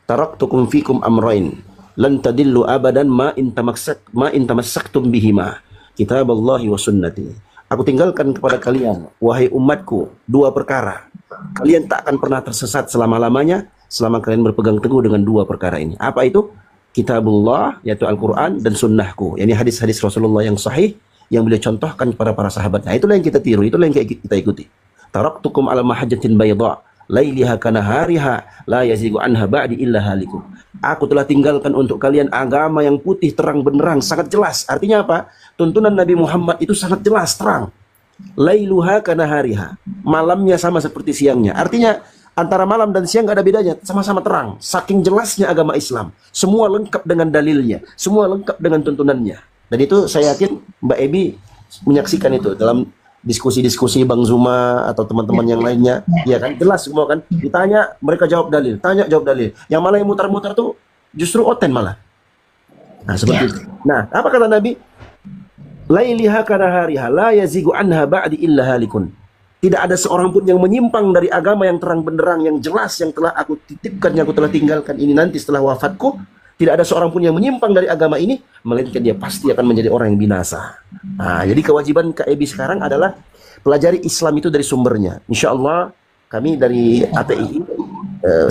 [SPEAKER 5] taraktukum fikum amrain lan tadillu abadan ma in tamassaktum bihima, kitaballahi wa sunnati. Aku tinggalkan kepada kalian, wahai umatku, dua perkara. Kalian tak akan pernah tersesat selama-lamanya selama kalian berpegang teguh dengan dua perkara ini. Apa itu? Kitabullah, yaitu Al-Quran, dan sunnahku. Yani hadis-hadis Rasulullah yang sahih yang beliau contohkan kepada para sahabat. Nah, itulah yang kita tiru, itulah yang kita ikuti. Taraktukum ala mahajjatin bayda lailiha kanahariha la yazigu anha ba'di illa halikum. Aku telah tinggalkan untuk kalian agama yang putih terang benderang, sangat jelas. Artinya apa? Tuntunan Nabi Muhammad itu sangat jelas, terang. Lailuha kanahariha. Malamnya sama seperti siangnya. Artinya antara malam dan siang gak ada bedanya, sama-sama terang. Saking jelasnya agama Islam. Semua lengkap dengan dalilnya, semua lengkap dengan tuntunannya. Dan itu saya yakin Mbak Ebi menyaksikan itu dalam diskusi-diskusi Bang Zuma atau teman-teman yang lainnya, ya kan, jelas semua kan, ditanya mereka jawab dalil, tanya jawab dalil, yang malah yang mutar-mutar tuh justru oten malah. Nah seperti itu. Nah apa kata Nabi? Lailiha kanahariha la yazigu anha ba'di illa halikun. Tidak ada seorang pun yang menyimpang dari agama yang terang benderang, yang jelas, yang telah aku titipkan, yang aku telah tinggalkan ini nanti setelah wafatku. Tidak ada seorang pun yang menyimpang dari agama ini, melainkan dia pasti akan menjadi orang yang binasa. Nah, jadi kewajiban KEB sekarang adalah pelajari Islam itu dari sumbernya. Insya Allah kami dari API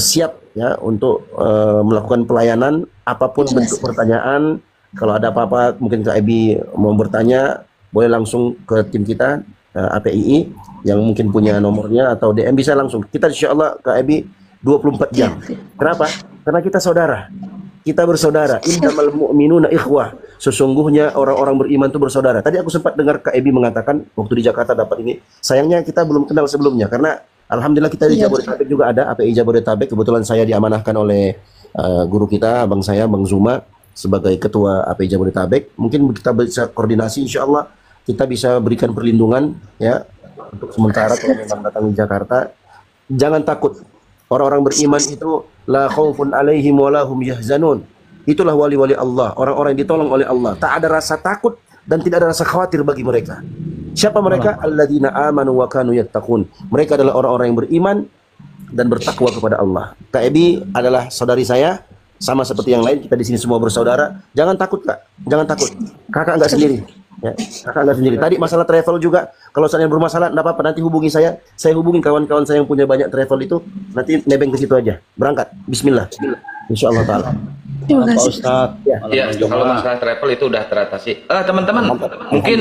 [SPEAKER 5] siap ya untuk melakukan pelayanan apapun bentuk pertanyaan. Kalau ada apa-apa mungkin KEB mau bertanya, boleh langsung ke tim kita API yang mungkin punya nomornya atau DM bisa langsung. Kita insya Allah KEB 24 jam. Kenapa? Karena kita saudara. Kita bersaudara. Innamal mu'minuna ikhwah. Sesungguhnya orang-orang beriman itu bersaudara. Tadi aku sempat dengar Kak Ebi mengatakan waktu di Jakarta dapat ini. Sayangnya kita belum kenal sebelumnya karena alhamdulillah kita di Jabodetabek juga ada API Jabodetabek. Kebetulan saya diamanahkan oleh guru kita, abang saya, Bang Zuma sebagai ketua API Jabodetabek. Mungkin kita bisa koordinasi, insya Allah kita bisa berikan perlindungan ya untuk sementara kalau memang datang di Jakarta. Jangan takut. Orang-orang beriman itu la khaufun alaihim wa lahum yahzanun. Itulah wali-wali Allah, orang-orang yang ditolong oleh Allah. Tak ada rasa takut dan tidak ada rasa khawatir bagi mereka. Siapa mereka? Alladzina amanu wa kanu yattaqun. Mereka adalah orang-orang yang beriman dan bertakwa kepada Allah. Kak Ebi adalah saudari saya, sama seperti yang lain, kita di sini semua bersaudara. Jangan takut, Kak. Jangan takut. Kakak enggak sendiri. Ya, kakak enggak sendiri. Tadi masalah travel juga, kalau saya bermasalah, enggak apa-apa, nanti hubungi saya. Saya hubungi kawan-kawan saya yang punya banyak travel itu, nanti nebeng ke situ aja. Berangkat. Bismillah. Insyaallah taala.
[SPEAKER 1] Terima kasih.
[SPEAKER 6] Pak Ustadz.
[SPEAKER 3] Ya, kalau masalah travel itu udah teratasi. Teman-teman, mungkin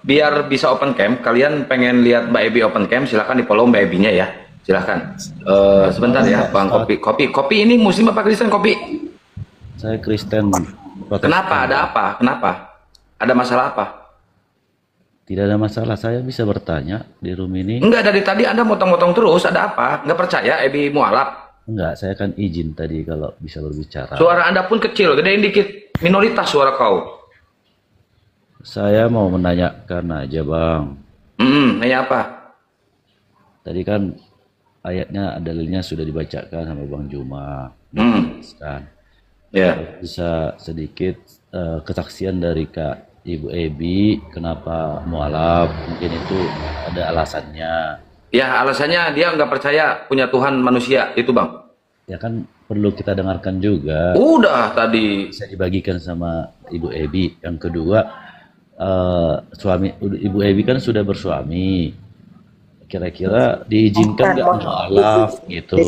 [SPEAKER 3] biar bisa open camp, kalian pengen lihat Mbak Ebi open camp, silahkan di follow Mbak Ebinya ya. Silahkan. Sebentar ya, Bang. Kopi ini Muslim apa Kristen kopi?
[SPEAKER 6] Saya Kristen. Protestan.
[SPEAKER 3] Kenapa? Ada apa? Kenapa? Ada masalah apa?
[SPEAKER 6] Tidak ada masalah, saya bisa bertanya di room ini.
[SPEAKER 3] Enggak, dari tadi Anda motong-motong terus, ada apa? Enggak percaya Ebi mualaf?
[SPEAKER 6] Enggak, saya kan izin tadi kalau bisa berbicara.
[SPEAKER 3] Suara Anda pun kecil, gedein dikit. Minoritas suara kau.
[SPEAKER 6] Saya mau menanyakan aja, Bang.
[SPEAKER 3] Nanya apa?
[SPEAKER 6] Tadi kan ayatnya, dalilnya sudah dibacakan sama Bang Juma. Kan?
[SPEAKER 3] Ya.
[SPEAKER 6] Bisa sedikit kesaksian dari Kak Ibu Ebi, kenapa mualaf? Mungkin itu ada alasannya.
[SPEAKER 3] Ya, alasannya dia nggak percaya punya Tuhan manusia, itu Bang.
[SPEAKER 6] Ya kan perlu kita dengarkan juga.
[SPEAKER 3] Udah tadi.
[SPEAKER 6] Bisa dibagikan sama Ibu Ebi. Yang kedua, Ibu Ebi kan sudah bersuami. Kira-kira diizinkan nggak mualaf gitu?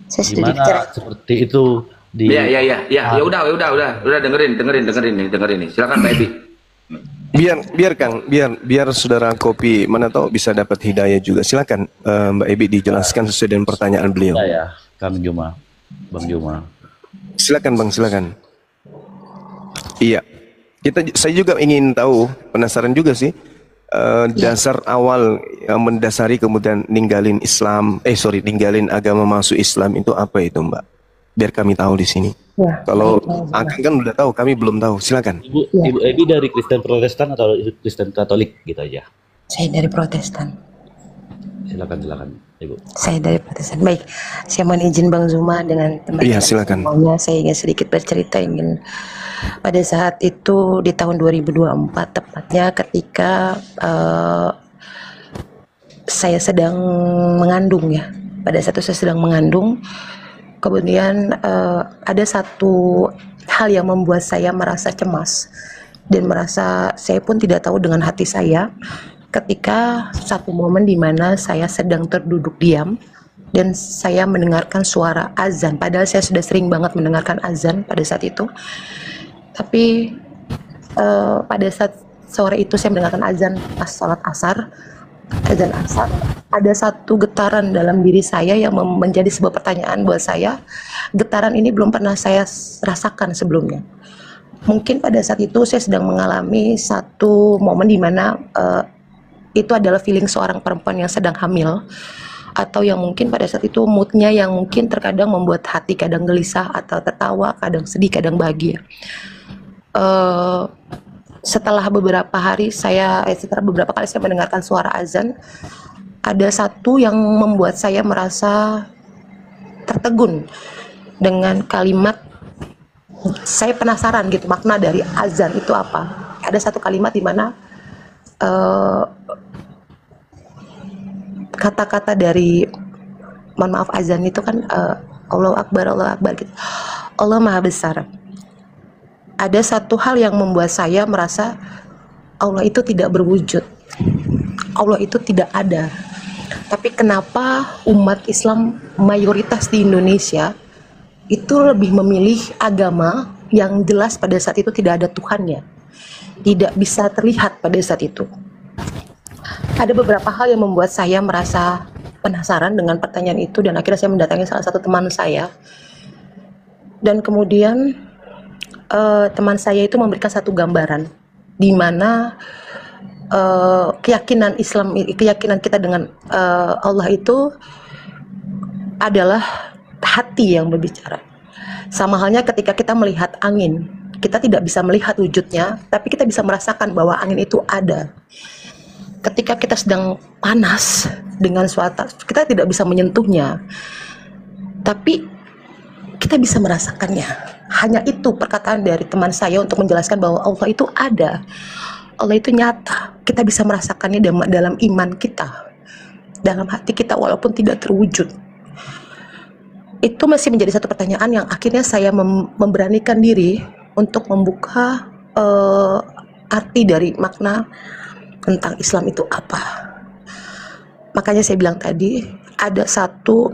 [SPEAKER 6] Gimana seperti itu?
[SPEAKER 3] Ya udah dengerin nih. Silakan Mbak Ebi.
[SPEAKER 2] Biar Kang, biar saudara Kopi mana tahu bisa dapat hidayah juga. Silakan Mbak Ebi dijelaskan sesuai dengan pertanyaan beliau.
[SPEAKER 6] Ya, Kang Juma, Bang Juma.
[SPEAKER 2] Silakan Bang, silakan. Iya, saya juga ingin tahu, penasaran juga sih dasar awal yang mendasari kemudian ninggalin agama masuk Islam itu apa itu Mbak? Biar kami tahu di sini. Ya, kalau Akang kan udah tahu, kami belum tahu. Silakan.
[SPEAKER 6] Ibu Ebi dari Kristen Protestan atau Kristen Katolik gitu aja?
[SPEAKER 1] Saya dari Protestan.
[SPEAKER 6] Silakan Ibu.
[SPEAKER 1] Saya dari Protestan. Baik, saya mohon izin Bang Zuma dengan teman-teman.
[SPEAKER 2] Iya, silakan.
[SPEAKER 1] Saya ingin sedikit bercerita. Pada saat itu di tahun 2024 tepatnya ketika saya sedang mengandung ya. Pada saat itu saya sedang mengandung. Kemudian ada satu hal yang membuat saya merasa cemas dan merasa saya pun tidak tahu dengan hati saya ketika satu momen di mana saya sedang terduduk diam dan saya mendengarkan suara azan. Padahal saya sudah sering banget mendengarkan azan pada saat itu. Tapi pada saat sore itu saya mendengarkan azan pas sholat asar, ada satu getaran dalam diri saya yang menjadi sebuah pertanyaan buat saya. Getaran ini belum pernah saya rasakan sebelumnya. Mungkin pada saat itu saya sedang mengalami satu momen di mana itu adalah feeling seorang perempuan yang sedang hamil, atau yang mungkin pada saat itu moodnya yang mungkin terkadang membuat hati kadang gelisah atau tertawa, kadang sedih, kadang bahagia. Setelah beberapa kali saya mendengarkan suara azan, ada satu yang membuat saya merasa tertegun dengan kalimat. Saya penasaran gitu makna dari azan itu apa. Ada satu kalimat di mana kata-kata dari, mohon maaf, azan itu kan Allahu Akbar gitu. Allah Maha Besar. Ada satu hal yang membuat saya merasa Allah itu tidak berwujud, Allah itu tidak ada. Tapi kenapa umat Islam mayoritas di Indonesia itu lebih memilih agama yang jelas pada saat itu tidak ada Tuhannya, tidak bisa terlihat pada saat itu. Ada beberapa hal yang membuat saya merasa penasaran dengan pertanyaan itu, dan akhirnya saya mendatangi salah satu teman saya. Dan kemudian teman saya itu memberikan satu gambaran di mana keyakinan kita dengan Allah itu adalah hati yang berbicara. Sama halnya ketika kita melihat angin, kita tidak bisa melihat wujudnya, tapi kita bisa merasakan bahwa angin itu ada. Ketika kita sedang panas dengan suatu, kita tidak bisa menyentuhnya, tapi kita bisa merasakannya. Hanya itu perkataan dari teman saya untuk menjelaskan bahwa Allah itu ada, Allah itu nyata. Kita bisa merasakannya dalam iman kita, dalam hati kita, walaupun tidak terwujud. Itu masih menjadi satu pertanyaan yang akhirnya saya memberanikan diri untuk membuka arti dari makna tentang Islam itu apa. Makanya saya bilang tadi, ada satu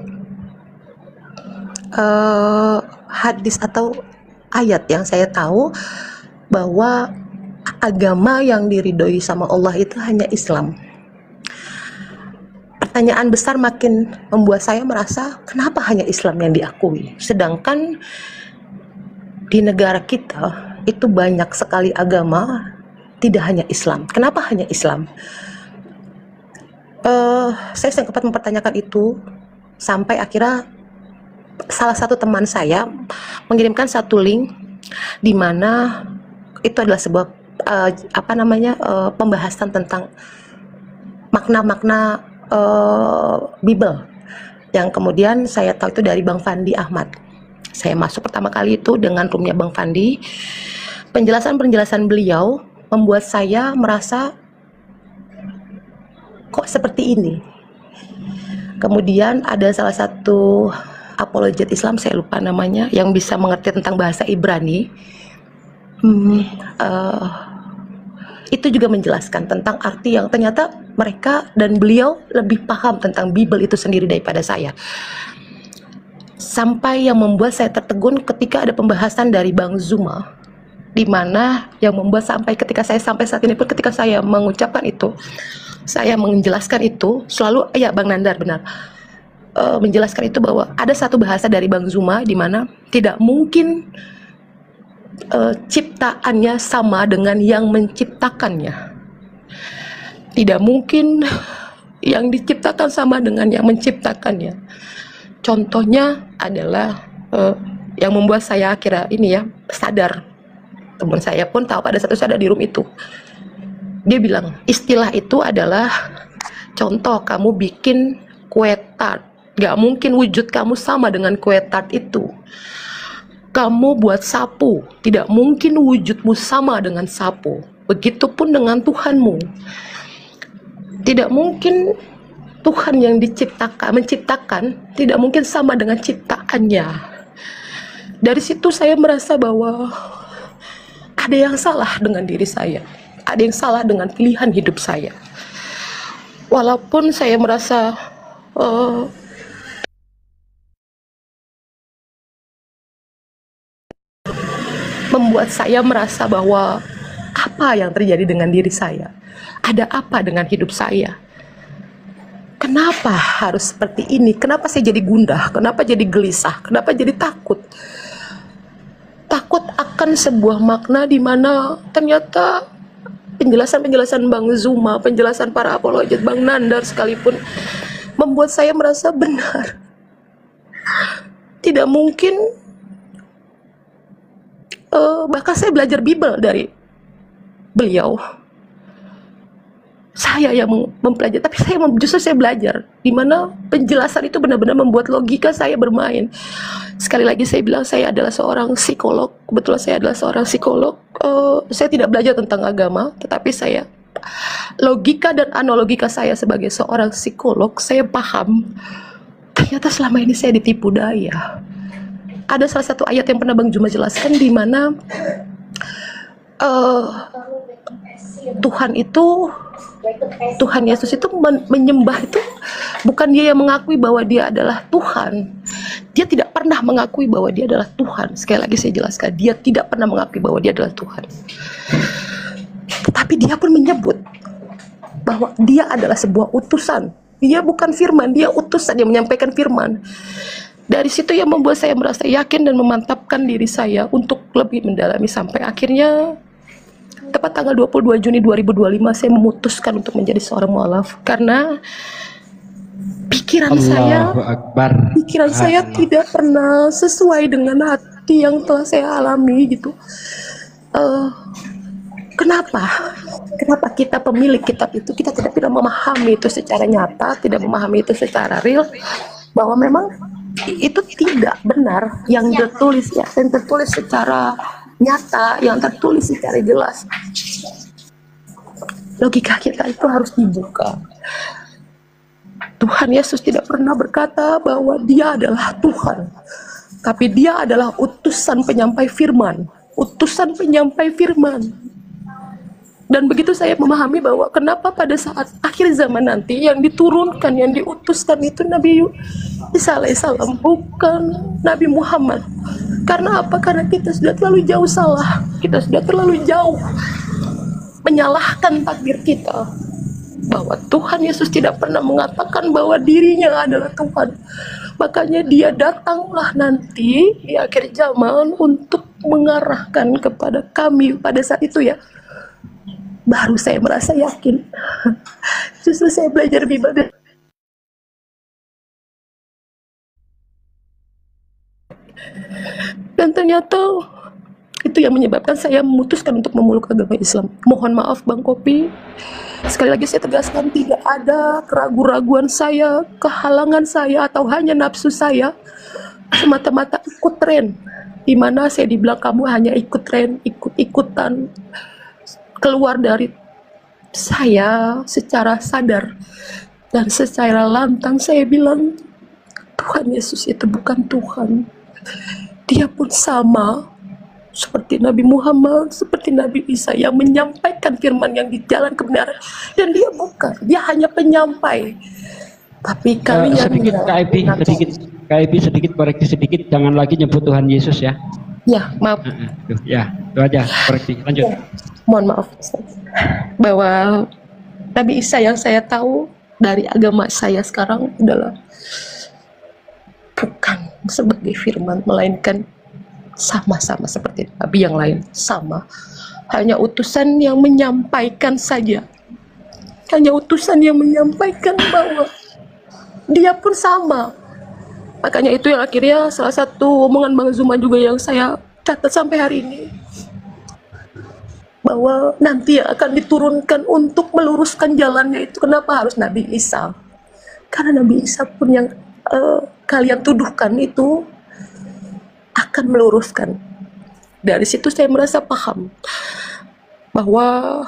[SPEAKER 1] hadis atau ayat yang saya tahu bahwa agama yang diridhoi sama Allah itu hanya Islam. Pertanyaan besar makin membuat saya merasa, kenapa hanya Islam yang diakui, sedangkan di negara kita itu banyak sekali agama, tidak hanya Islam. Kenapa hanya Islam? Saya sempat mempertanyakan itu sampai akhirnya salah satu teman saya mengirimkan satu link di mana itu adalah sebuah pembahasan tentang makna-makna Bible, yang kemudian saya tahu itu dari Bang Fandi Ahmad. Saya masuk pertama kali itu dengan roomnya Bang Fandi. Penjelasan beliau membuat saya merasa kok seperti ini. Kemudian ada salah satu apologet Islam, saya lupa namanya, yang bisa mengerti tentang bahasa Ibrani. Itu juga menjelaskan tentang arti yang ternyata mereka dan beliau lebih paham tentang Bible itu sendiri daripada saya. Sampai yang membuat saya tertegun ketika ada pembahasan dari Bang Zuma, di mana yang membuat sampai saat ini pun ketika saya mengucapkan itu, saya menjelaskan itu selalu, ya Bang Nandar benar, menjelaskan itu bahwa ada satu bahasa dari Bang Zuma di mana tidak mungkin ciptaannya sama dengan yang menciptakannya. Tidak mungkin yang diciptakan sama dengan yang menciptakannya. Contohnya adalah yang membuat saya akhirnya ini ya sadar. Teman saya pun tahu pada saat itu saya ada di room itu. Dia bilang istilah itu adalah contoh kamu bikin kue tart. Gak mungkin wujud kamu sama dengan kue tart itu. Kamu buat sapu, tidak mungkin wujudmu sama dengan sapu. Begitupun dengan Tuhanmu. Tidak mungkin Tuhan yang menciptakan tidak mungkin sama dengan ciptaannya. Dari situ saya merasa bahwa ada yang salah dengan diri saya, ada yang salah dengan pilihan hidup saya. Walaupun saya merasa membuat saya merasa bahwa apa yang terjadi dengan diri saya, ada apa dengan hidup saya, kenapa harus seperti ini, kenapa saya jadi gundah, kenapa jadi gelisah, kenapa jadi takut akan sebuah makna di mana ternyata penjelasan Bang Zuma, penjelasan para apologet, Bang Nandar sekalipun membuat saya merasa benar. Tidak mungkin, bahkan saya belajar Bible dari beliau. Saya yang mempelajari, tapi justru saya belajar di mana penjelasan itu benar-benar membuat logika saya bermain. Sekali lagi saya bilang, saya adalah seorang psikolog. Kebetulan saya adalah seorang psikolog. Saya tidak belajar tentang agama, tetapi saya logika dan analogika saya sebagai seorang psikolog, saya paham ternyata selama ini saya ditipu daya. Ada salah satu ayat yang pernah Bang Juma jelaskan di mana Tuhan Yesus itu menyembah itu bukan dia yang mengakui bahwa dia adalah Tuhan. Dia tidak pernah mengakui bahwa dia adalah Tuhan. Sekali lagi saya jelaskan, dia tidak pernah mengakui bahwa dia adalah Tuhan. Tetapi dia pun menyebut bahwa dia adalah sebuah utusan. Dia bukan firman, dia utusan yang menyampaikan firman. Dari situ yang membuat saya merasa yakin dan memantapkan diri saya untuk lebih mendalami sampai akhirnya tepat tanggal 22 Juni 2025 saya memutuskan untuk menjadi seorang mualaf karena pikiran saya tidak pernah sesuai dengan hati yang telah saya alami gitu. Kenapa kita pemilik kitab itu kita tidak memahami itu secara nyata, tidak memahami itu secara real, bahwa memang itu tidak benar yang tertulis ya, yang tertulis secara nyata, yang tertulis secara jelas. Logika kita itu harus dibuka. Tuhan Yesus tidak pernah berkata bahwa dia adalah Tuhan, tapi dia adalah utusan penyampai firman, utusan penyampai firman. Dan begitu saya memahami bahwa kenapa pada saat akhir zaman nanti yang diturunkan, yang diutuskan itu Nabi Isa alaihissalam, bukan Nabi Muhammad. Karena apa? Karena kita sudah terlalu jauh salah, kita sudah terlalu jauh menyalahkan takdir kita, bahwa Tuhan Yesus tidak pernah mengatakan bahwa dirinya adalah Tuhan. Makanya dia datanglah nanti di akhir zaman untuk mengarahkan kepada kami pada saat itu ya. Baru saya merasa yakin. Justru saya belajar Bible dan ternyata itu yang menyebabkan saya memutuskan untuk memeluk agama Islam. Mohon maaf Bang Kopi, sekali lagi saya tegaskan, tidak ada keraguan-raguan saya, kehalangan saya, atau hanya nafsu saya semata-mata ikut tren, di mana saya dibilang kamu hanya ikut tren, ikut-ikutan. Keluar dari saya secara sadar dan secara lantang saya bilang, Tuhan Yesus itu bukan Tuhan. Dia pun sama seperti Nabi Muhammad, seperti Nabi Isa yang menyampaikan firman yang di jalan kebenaran, dan dia bukan, dia hanya penyampai. Tapi kalian
[SPEAKER 7] sedikit KIP sedikit koreksi sedikit, jangan lagi nyebut Tuhan Yesus ya.
[SPEAKER 1] Ya, maaf.
[SPEAKER 7] Ya, itu aja koreksi. Lanjut.
[SPEAKER 1] Ya, mohon maaf, bahwa Nabi Isa yang saya tahu dari agama saya sekarang adalah bukan sebagai firman, melainkan sama-sama seperti Nabi yang lain, sama. Hanya utusan yang menyampaikan saja. Hanya utusan yang menyampaikan bahwa dia pun sama. Makanya itu yang akhirnya salah satu omongan Bang Zuma juga yang saya catat sampai hari ini, bahwa nanti akan diturunkan untuk meluruskan jalannya itu. Kenapa harus Nabi Isa? Karena Nabi Isa pun yang kalian tuduhkan itu akan meluruskan. Dari situ saya merasa paham bahwa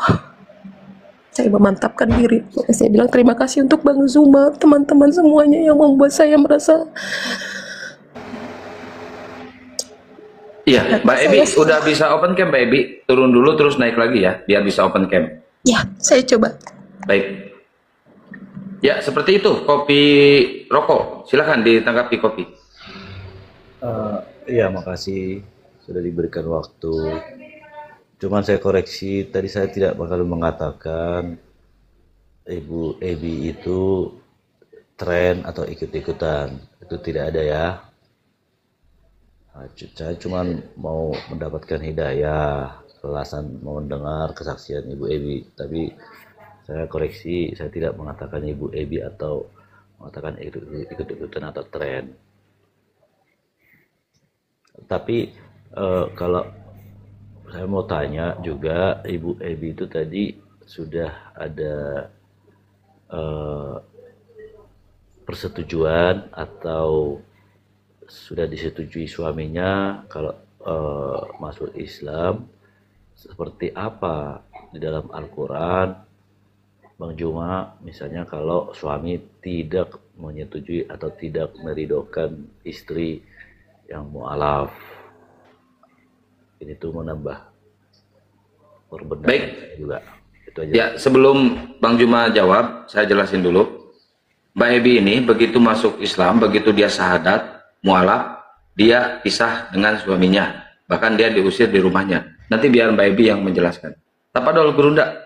[SPEAKER 1] Saya memantapkan diri. Maka saya bilang terima kasih untuk Bang Zuma, teman-teman semuanya yang membuat saya merasa
[SPEAKER 3] Iya, Mbak Ebi udah bisa open cam, Mbak Ebi. Turun dulu terus naik lagi ya, biar bisa open cam.
[SPEAKER 1] ya, saya coba.
[SPEAKER 3] Baik. Ya, seperti itu. Kopi rokok. Silahkan ditanggapi kopi.
[SPEAKER 6] Iya, makasih sudah diberikan waktu. Cuman saya koreksi, tadi saya tidak bakal mengatakan Ibu Ebi itu tren atau ikut-ikutan. Itu tidak ada ya. Nah, saya cuma mau mendapatkan hidayah, alasan mau mendengar kesaksian Ibu Ebi. Tapi saya koreksi, saya tidak mengatakan Ibu Ebi atau mengatakan ikut-ikutan atau tren. Tapi kalau saya mau tanya juga, Ibu Ebi itu tadi sudah ada persetujuan atau sudah disetujui suaminya kalau masuk Islam, seperti apa di dalam Al-Quran, Bang Juma, misalnya kalau suami tidak menyetujui atau tidak meridhokan istri yang mu'alaf, ini tuh menambah perbendaharaan.
[SPEAKER 3] Baik.
[SPEAKER 6] Juga. Itu aja.
[SPEAKER 3] Ya, sebelum Bang Juma jawab, saya jelasin dulu. Mbak Ebi ini begitu masuk Islam, begitu dia syahadat, mu'alaf, dia pisah dengan suaminya. Bahkan dia diusir di rumahnya. Nanti biar Mbak Ebi yang menjelaskan. Tapadol Gurunda,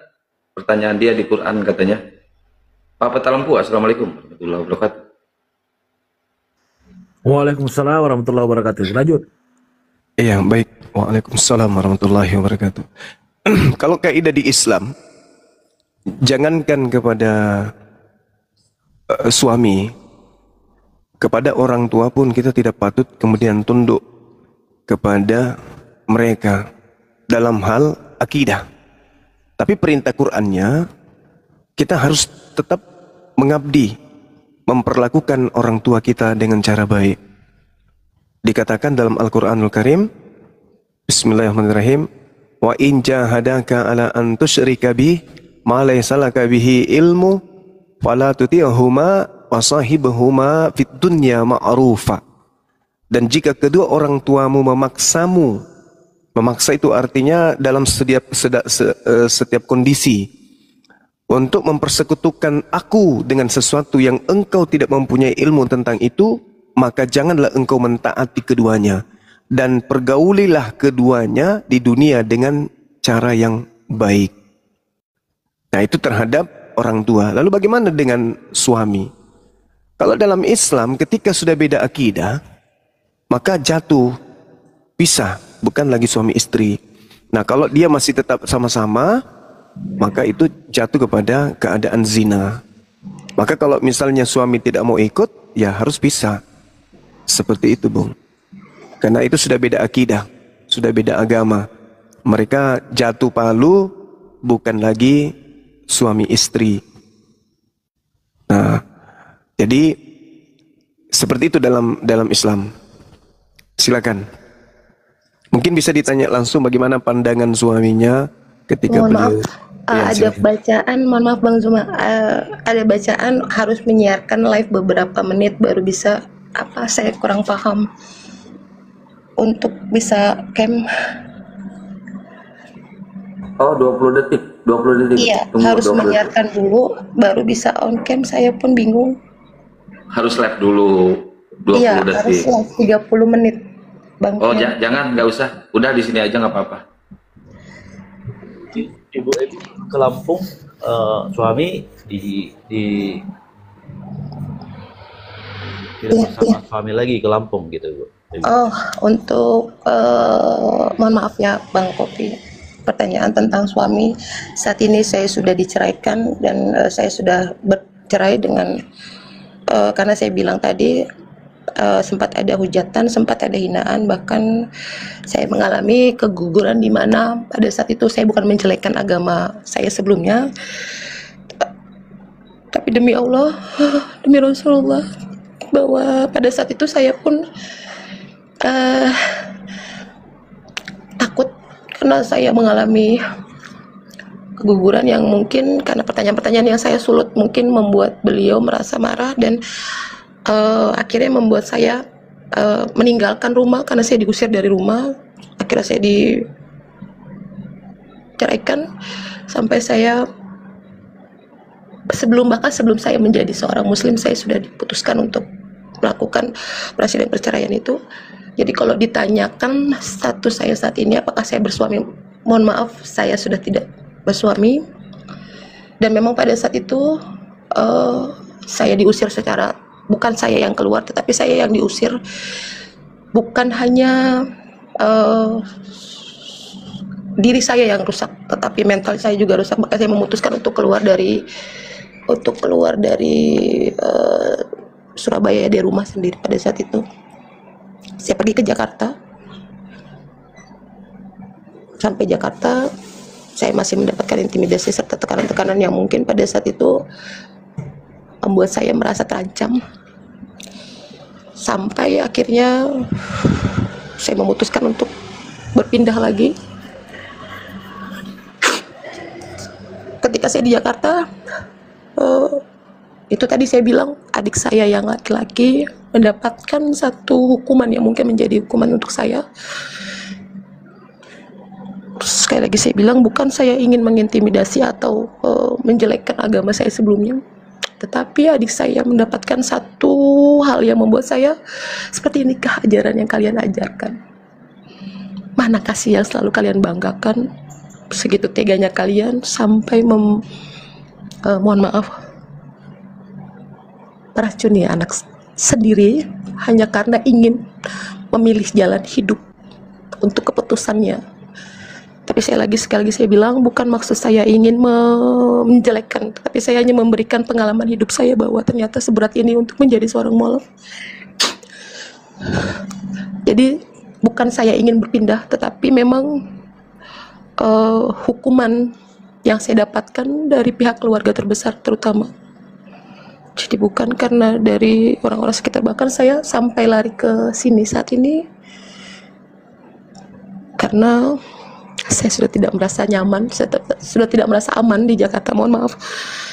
[SPEAKER 3] pertanyaan dia di Quran katanya. Pak Petalampu, Assalamualaikum warahmatullahi wabarakatuh.
[SPEAKER 8] Waalaikumsalam warahmatullahi wabarakatuh. Lanjut.
[SPEAKER 2] Iya, baik. Waalaikumsalam warahmatullahi wabarakatuh. Kalau kaidah di Islam, jangankan kepada suami, kepada orang tua pun kita tidak patut kemudian tunduk kepada mereka dalam hal akidah. Tapi perintah Qur'annya, kita harus tetap mengabdi, memperlakukan orang tua kita dengan cara baik. Dikatakan dalam Al-Quranul Karim, Bismillahirrahmanirrahim, wa in jahadaka ala an tusyrika bi ma laysa laka bihi ilmu fala tuti'huma wa sahibhuma fid dunya ma'rufa. Dan jika kedua orang tuamu memaksamu, memaksa itu artinya dalam setiap kondisi untuk mempersekutukan aku dengan sesuatu yang engkau tidak mempunyai ilmu tentang itu, maka janganlah engkau mentaati keduanya, dan pergaulilah keduanya di dunia dengan cara yang baik. Nah, itu terhadap orang tua. Lalu bagaimana dengan suami? Kalau dalam Islam ketika sudah beda akidah, maka jatuh, pisah, bukan lagi suami istri. Nah, kalau dia masih tetap sama-sama, maka itu jatuh kepada keadaan zina. Maka kalau misalnya suami tidak mau ikut, ya harus pisah. Seperti itu, Bung. Karena itu sudah beda akidah, sudah beda agama. Mereka jatuh palu, bukan lagi suami istri. Nah, jadi seperti itu dalam Islam. Silakan. Mungkin bisa ditanya langsung bagaimana pandangan suaminya ketika beliau.
[SPEAKER 1] Ada bacaan, mohon maaf Bang Zuma, ada bacaan harus menyiarkan live beberapa menit baru bisa, saya kurang paham untuk bisa cam.
[SPEAKER 3] Oh, 20 detik.
[SPEAKER 1] Iya,
[SPEAKER 3] Tunggu,
[SPEAKER 1] harus
[SPEAKER 3] 20
[SPEAKER 1] menyiarkan
[SPEAKER 3] detik.
[SPEAKER 1] dulu baru bisa on cam. Saya pun bingung.
[SPEAKER 3] Harus live dulu 20
[SPEAKER 1] Iya,
[SPEAKER 3] detik.
[SPEAKER 1] harus live 30 menit. Bang.
[SPEAKER 3] Oh, jangan, nggak usah. Udah di sini aja nggak apa-apa.
[SPEAKER 6] Ibu Ebi ke Lampung, suami tidak bersama suami lagi ke Lampung gitu, Bu.
[SPEAKER 1] Oh, untuk mohon maaf ya Bang Kopi, pertanyaan tentang suami. Saat ini saya sudah diceraikan dan saya sudah bercerai dengan karena saya bilang tadi sempat ada hujatan, sempat ada hinaan, bahkan saya mengalami keguguran di mana pada saat itu saya bukan menjelekkan agama saya sebelumnya, tapi demi Allah, demi Rasulullah, bahwa pada saat itu saya pun takut karena saya mengalami keguguran yang mungkin karena pertanyaan-pertanyaan yang saya sulut mungkin membuat beliau merasa marah dan akhirnya membuat saya meninggalkan rumah karena saya diusir dari rumah. Akhirnya saya diceraikan sampai saya bahkan sebelum saya menjadi seorang muslim saya sudah diputuskan untuk melakukan operasi dan perceraian itu. Jadi kalau ditanyakan status saya saat ini apakah saya bersuami, mohon maaf saya sudah tidak bersuami. Dan memang pada saat itu saya diusir secara, bukan saya yang keluar tetapi saya yang diusir. Bukan hanya diri saya yang rusak tetapi mental saya juga rusak, maka saya memutuskan untuk keluar dari Surabaya, di rumah sendiri. Pada saat itu saya pergi ke Jakarta. Sampai Jakarta saya masih mendapatkan intimidasi serta tekanan-tekanan yang mungkin pada saat itu membuat saya merasa terancam. Sampai akhirnya saya memutuskan untuk berpindah lagi. Ketika saya di Jakarta, itu tadi saya bilang adik saya yang laki-laki mendapatkan satu hukuman yang mungkin menjadi hukuman untuk saya. Sekali lagi saya bilang bukan saya ingin mengintimidasi atau menjelekkan agama saya sebelumnya, tetapi adik saya mendapatkan satu hal yang membuat saya seperti inikah ajaran yang kalian ajarkan? Mana kasih yang selalu kalian banggakan? Segitu teganya kalian sampai mohon maaf meracuni anak sendiri hanya karena ingin memilih jalan hidup untuk keputusannya. Tapi sekali lagi saya bilang bukan maksud saya ingin menjelekkan, tapi saya hanya memberikan pengalaman hidup saya bahwa ternyata seberat ini untuk menjadi seorang mualaf. Jadi bukan saya ingin berpindah, tetapi memang hukuman yang saya dapatkan dari pihak keluarga terbesar terutama. Jadi bukan karena dari orang-orang sekitar, bahkan saya sampai lari ke sini saat ini karena saya sudah tidak merasa nyaman, saya sudah tidak merasa aman di Jakarta, mohon maaf.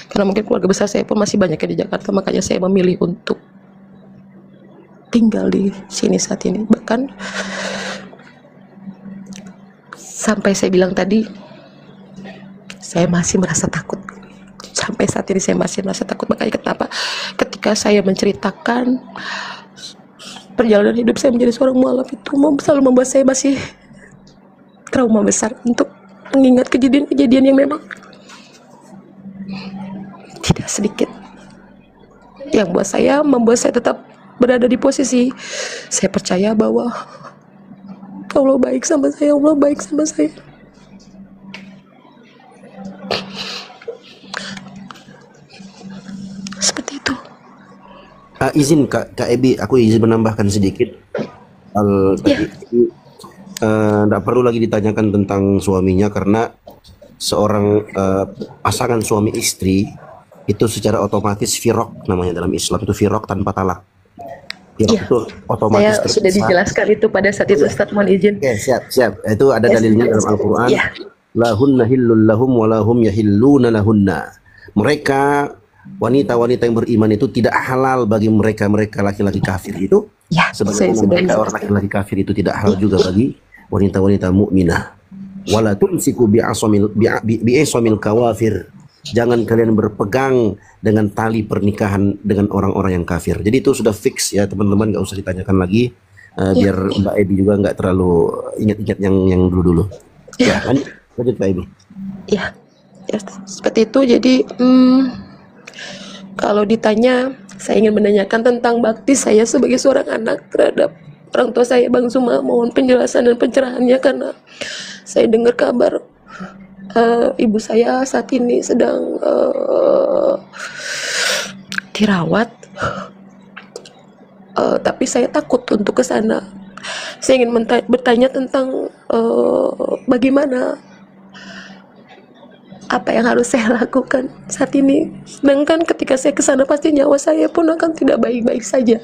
[SPEAKER 1] Karena mungkin keluarga besar saya pun masih banyak di Jakarta, makanya saya memilih untuk tinggal di sini saat ini. Bahkan sampai saya bilang tadi, saya masih merasa takut. Sampai saat ini saya masih merasa takut, makanya kenapa ketika saya menceritakan perjalanan hidup saya menjadi seorang mualaf itu selalu membuat saya masih trauma besar untuk mengingat kejadian-kejadian yang memang tidak sedikit yang membuat saya tetap berada di posisi saya percaya bahwa Allah baik sama saya, Allah baik sama saya. Seperti itu.
[SPEAKER 5] Izin Kak Ebi, aku izin menambahkan sedikit. Tidak perlu lagi ditanyakan tentang suaminya karena seorang pasangan suami istri itu secara otomatis firok namanya dalam Islam, itu firok tanpa talak. Firok itu otomatis.
[SPEAKER 1] Saya sudah dijelaskan itu pada saat itu, Ustaz, mohon izin.
[SPEAKER 5] Oke, siap. Itu ada dalilnya dalam Al-Quran. Lahunna hillul lahum wa lahum yahilluna lahunna. Mereka wanita-wanita yang beriman itu tidak halal bagi mereka laki-laki kafir itu. Sebagaimana mereka orang laki-laki kafir itu tidak halal juga bagi wanita-wanita mukminah. Wala tumsiku bi'asamil kawafir. Jangan kalian berpegang dengan tali pernikahan dengan orang-orang yang kafir. Jadi itu sudah fix ya teman-teman, nggak usah ditanyakan lagi. Biar Mbak Ebi juga nggak terlalu ingat-ingat yang dulu-dulu. Ya, lanjut Mbak Ebi.
[SPEAKER 1] Ya, seperti itu. Jadi kalau ditanya, saya ingin menanyakan tentang bakti saya sebagai seorang anak terhadap orang tua saya, Bang Zuma. Mohon penjelasan dan pencerahannya karena saya dengar kabar ibu saya saat ini sedang dirawat, tapi saya takut untuk ke sana. Saya ingin bertanya tentang bagaimana, apa yang harus saya lakukan saat ini. Sedangkan ketika saya ke sana pasti nyawa saya pun akan tidak baik-baik saja.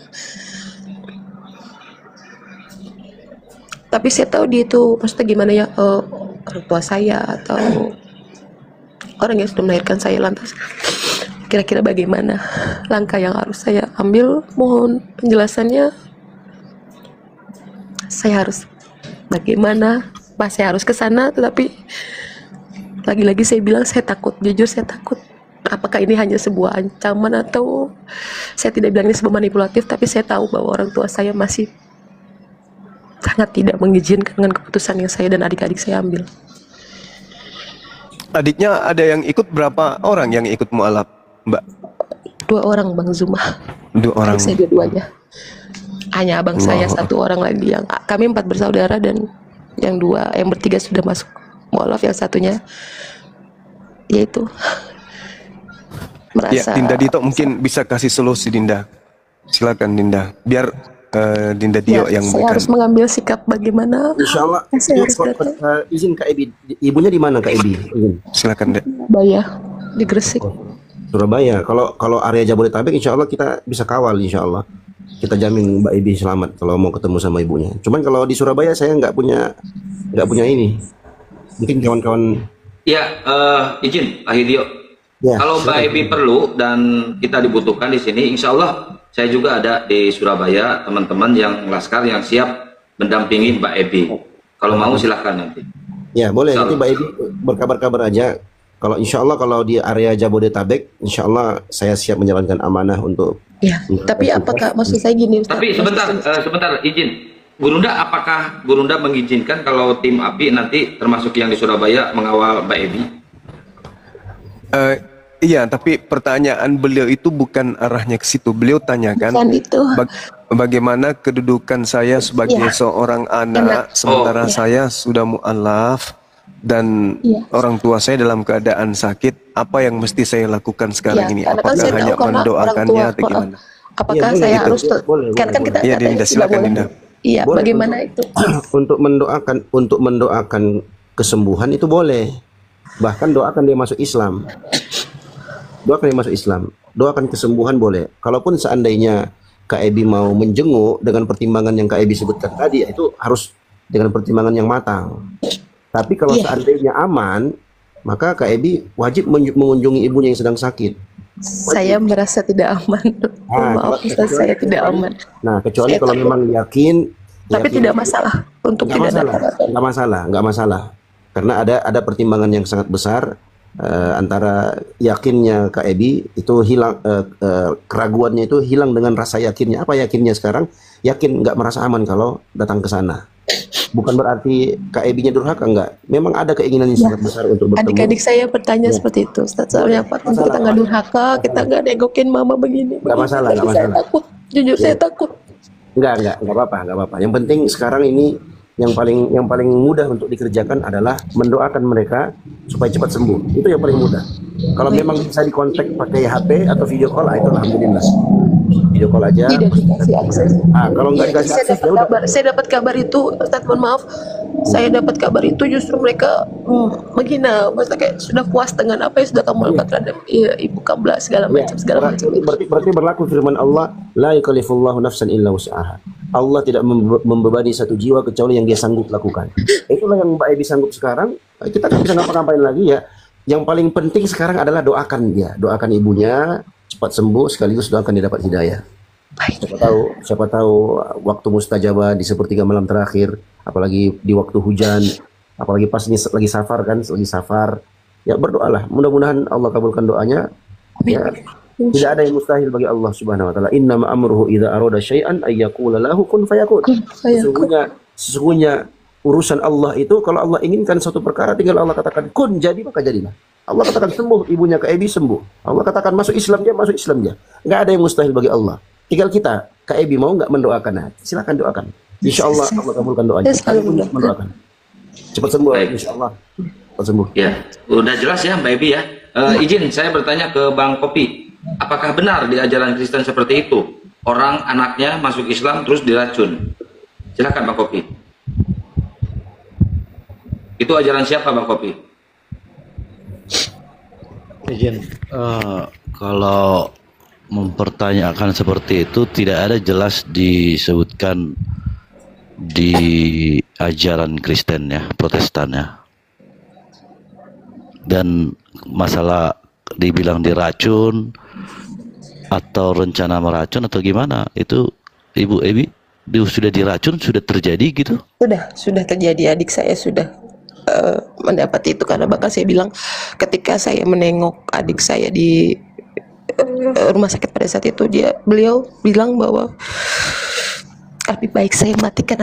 [SPEAKER 1] Tapi saya tahu dia itu maksudnya gimana ya, orang tua saya atau orang yang sudah melahirkan saya. Lantas kira-kira bagaimana langkah yang harus saya ambil? Mohon penjelasannya. Saya harus bagaimana? Saya harus ke sana, tetapi lagi-lagi saya bilang saya takut. Jujur saya takut. Apakah ini hanya sebuah ancaman atau saya tidak bilang ini sebuah manipulatif, tapi saya tahu bahwa orang tua saya masih sangat tidak mengizinkan dengan keputusan yang saya dan adik-adik saya ambil.
[SPEAKER 2] Adiknya ada yang ikut, berapa orang yang ikut mualaf, Mbak?
[SPEAKER 1] 2 orang, Bang Zuma.
[SPEAKER 2] 2 orang.
[SPEAKER 1] Saya dua-duanya. Hanya abang saya 1 orang lagi, yang kami 4 bersaudara, dan yang 3 sudah masuk mualaf, yang satunya yaitu merasa.
[SPEAKER 2] Ya, Dinda Dito mungkin bisa kasih solusi, Dinda. Silakan Dinda. Biar Dinda Dio yang
[SPEAKER 1] saya harus mengambil sikap bagaimana.
[SPEAKER 5] Insya Allah. Izin Kak Ebi, ibunya di mana Kak Ebi?
[SPEAKER 2] Silakan, Dek.
[SPEAKER 1] Surabaya, di Gresik.
[SPEAKER 5] Surabaya. Kalau area Jabodetabek, insya Allah kita bisa kawal, insya Allah. Kita jamin Mbak Ebi selamat kalau mau ketemu sama ibunya. Cuman kalau di Surabaya saya nggak punya ini. Mungkin kawan-kawan.
[SPEAKER 3] Ya, izin Ahidio.
[SPEAKER 5] Ya,
[SPEAKER 3] kalau Mbak Ebi perlu dan kita dibutuhkan di sini, insya Allah saya juga ada di Surabaya, teman-teman yang laskar yang siap mendampingi Mbak Ebi. Kalau mau silahkan nanti.
[SPEAKER 5] Ya boleh, nanti Mbak Ebi berkabar-kabar aja. Kalau insya Allah kalau di area Jabodetabek, insya Allah saya siap menjalankan amanah untuk.
[SPEAKER 1] Ya, tapi apakah maksud saya gini? Ustaz,
[SPEAKER 3] tapi sebentar izin. Gurunda, apakah Gurunda mengizinkan kalau tim API nanti termasuk yang di Surabaya mengawal Mbak Ebi?
[SPEAKER 2] Iya, tapi pertanyaan beliau itu bukan arahnya ke situ. Beliau tanyakan bagaimana kedudukan saya sebagai seorang anak, sementara saya sudah mu'alaf dan orang tua saya dalam keadaan sakit. Apa yang mesti saya lakukan sekarang ini? Apakah hanya mendoakannya atau gimana?
[SPEAKER 1] Apakah saya harus kan kita
[SPEAKER 2] ya, Dinda, silakan Dinda.
[SPEAKER 1] Iya, bagaimana itu?
[SPEAKER 5] Untuk mendoakan kesembuhan itu boleh. Bahkan doakan dia masuk Islam. Doakan kesembuhan boleh. Kalaupun seandainya Kak Ebi mau menjenguk dengan pertimbangan yang Kak Ebi sebutkan tadi, itu harus dengan pertimbangan yang matang. Tapi kalau seandainya aman, maka Kak Ebi wajib mengunjungi ibunya yang sedang sakit.
[SPEAKER 1] Saya merasa tidak aman. Maaf, saya tidak aman.
[SPEAKER 5] Nah, kecuali saya kalau memang yakin.
[SPEAKER 1] Tapi tidak masalah untuk tidak
[SPEAKER 5] nggak masalah. Karena ada pertimbangan yang sangat besar antara yakinnya Kak Ebi itu hilang, keraguannya itu hilang dengan rasa yakinnya. Apa yakinnya sekarang? Yakin nggak merasa aman kalau datang ke sana. Bukan berarti Kak Ebinya durhaka, enggak. Memang ada keinginan yang sangat besar untuk bertemu.
[SPEAKER 1] Adik-adik saya bertanya seperti itu, Ustaz. Soalnya Pak, kita nggak durhaka, kita nggak negokin mama begini.
[SPEAKER 5] Nggak masalah.
[SPEAKER 1] Saya takut, jujur saya takut.
[SPEAKER 5] Enggak apa-apa. Yang penting sekarang ini yang paling mudah untuk dikerjakan adalah mendoakan mereka supaya cepat sembuh. Itu yang paling mudah. Kalau memang bisa dikontak pakai HP atau video call, itu alhamdulillah. Video call aja.
[SPEAKER 1] Tidak dikasih akses.
[SPEAKER 5] Kalau nggak dikasih akses,
[SPEAKER 1] saya dapat kabar itu, Ustaz, mohon maaf. Saya dapat kabar itu justru mereka menghina, maksudnya kayak sudah puas dengan apa yang sudah kamu lakukan terhadap ibu kamu segala macam.
[SPEAKER 5] Berarti berlaku firman Allah, la yukallifullahu nafsan illa wus'aha. Allah tidak membebani satu jiwa kecuali yang dia sanggup lakukan. Itulah yang Mbak Ebi sanggup sekarang. Kita kan bisa ngapa-ngapain lagi ya. Yang paling penting sekarang adalah doakan dia, doakan ibunya cepat sembuh, sekaligus doakan dia dapat hidayah. Siapa tahu waktu mustajabah di sepertiga malam terakhir, apalagi di waktu hujan, apalagi pas ini lagi safar, ya berdoalah. Mudah-mudahan Allah kabulkan doanya. Ya, tidak ada yang mustahil bagi Allah Subhanahu wa taala. Innama amruhu idza arada syai'an ay yaqula lahu kun fayakun. Sesungguhnya urusan Allah itu kalau Allah inginkan suatu perkara tinggal Allah katakan kun, jadi maka jadilah. Allah katakan sembuh, ibunya Kak Ebi sembuh. Allah katakan masuk Islam dia, masuk Islam dia. Enggak ada yang mustahil bagi Allah. Tinggal kita, Kak Ebi mau nggak mendoakan? Nah, silakan doakan. Insya Allah Allah kabulkan doanya. Mendoakan. Cepat sembuh, insya Allah. Cepat sembuh.
[SPEAKER 3] Ya, udah jelas ya Mbak Ebi ya. Izin saya bertanya ke Bang Kopi, apakah benar di ajaran Kristen seperti itu? Orang anaknya masuk Islam terus diracun. Silakan Bang Kopi. Itu ajaran siapa Bang Kopi?
[SPEAKER 6] Izin, kalau mempertanyakan seperti itu tidak ada jelas disebutkan di ajaran Kristen ya, Protestan ya. Dan masalah dibilang diracun atau rencana meracun atau gimana, itu Ibu Ebi sudah diracun, sudah terjadi gitu?
[SPEAKER 1] Sudah terjadi. Adik saya sudah mendapat itu, karena bahkan saya bilang ketika saya menengok adik saya di rumah sakit pada saat itu, beliau bilang bahwa lebih baik saya matikan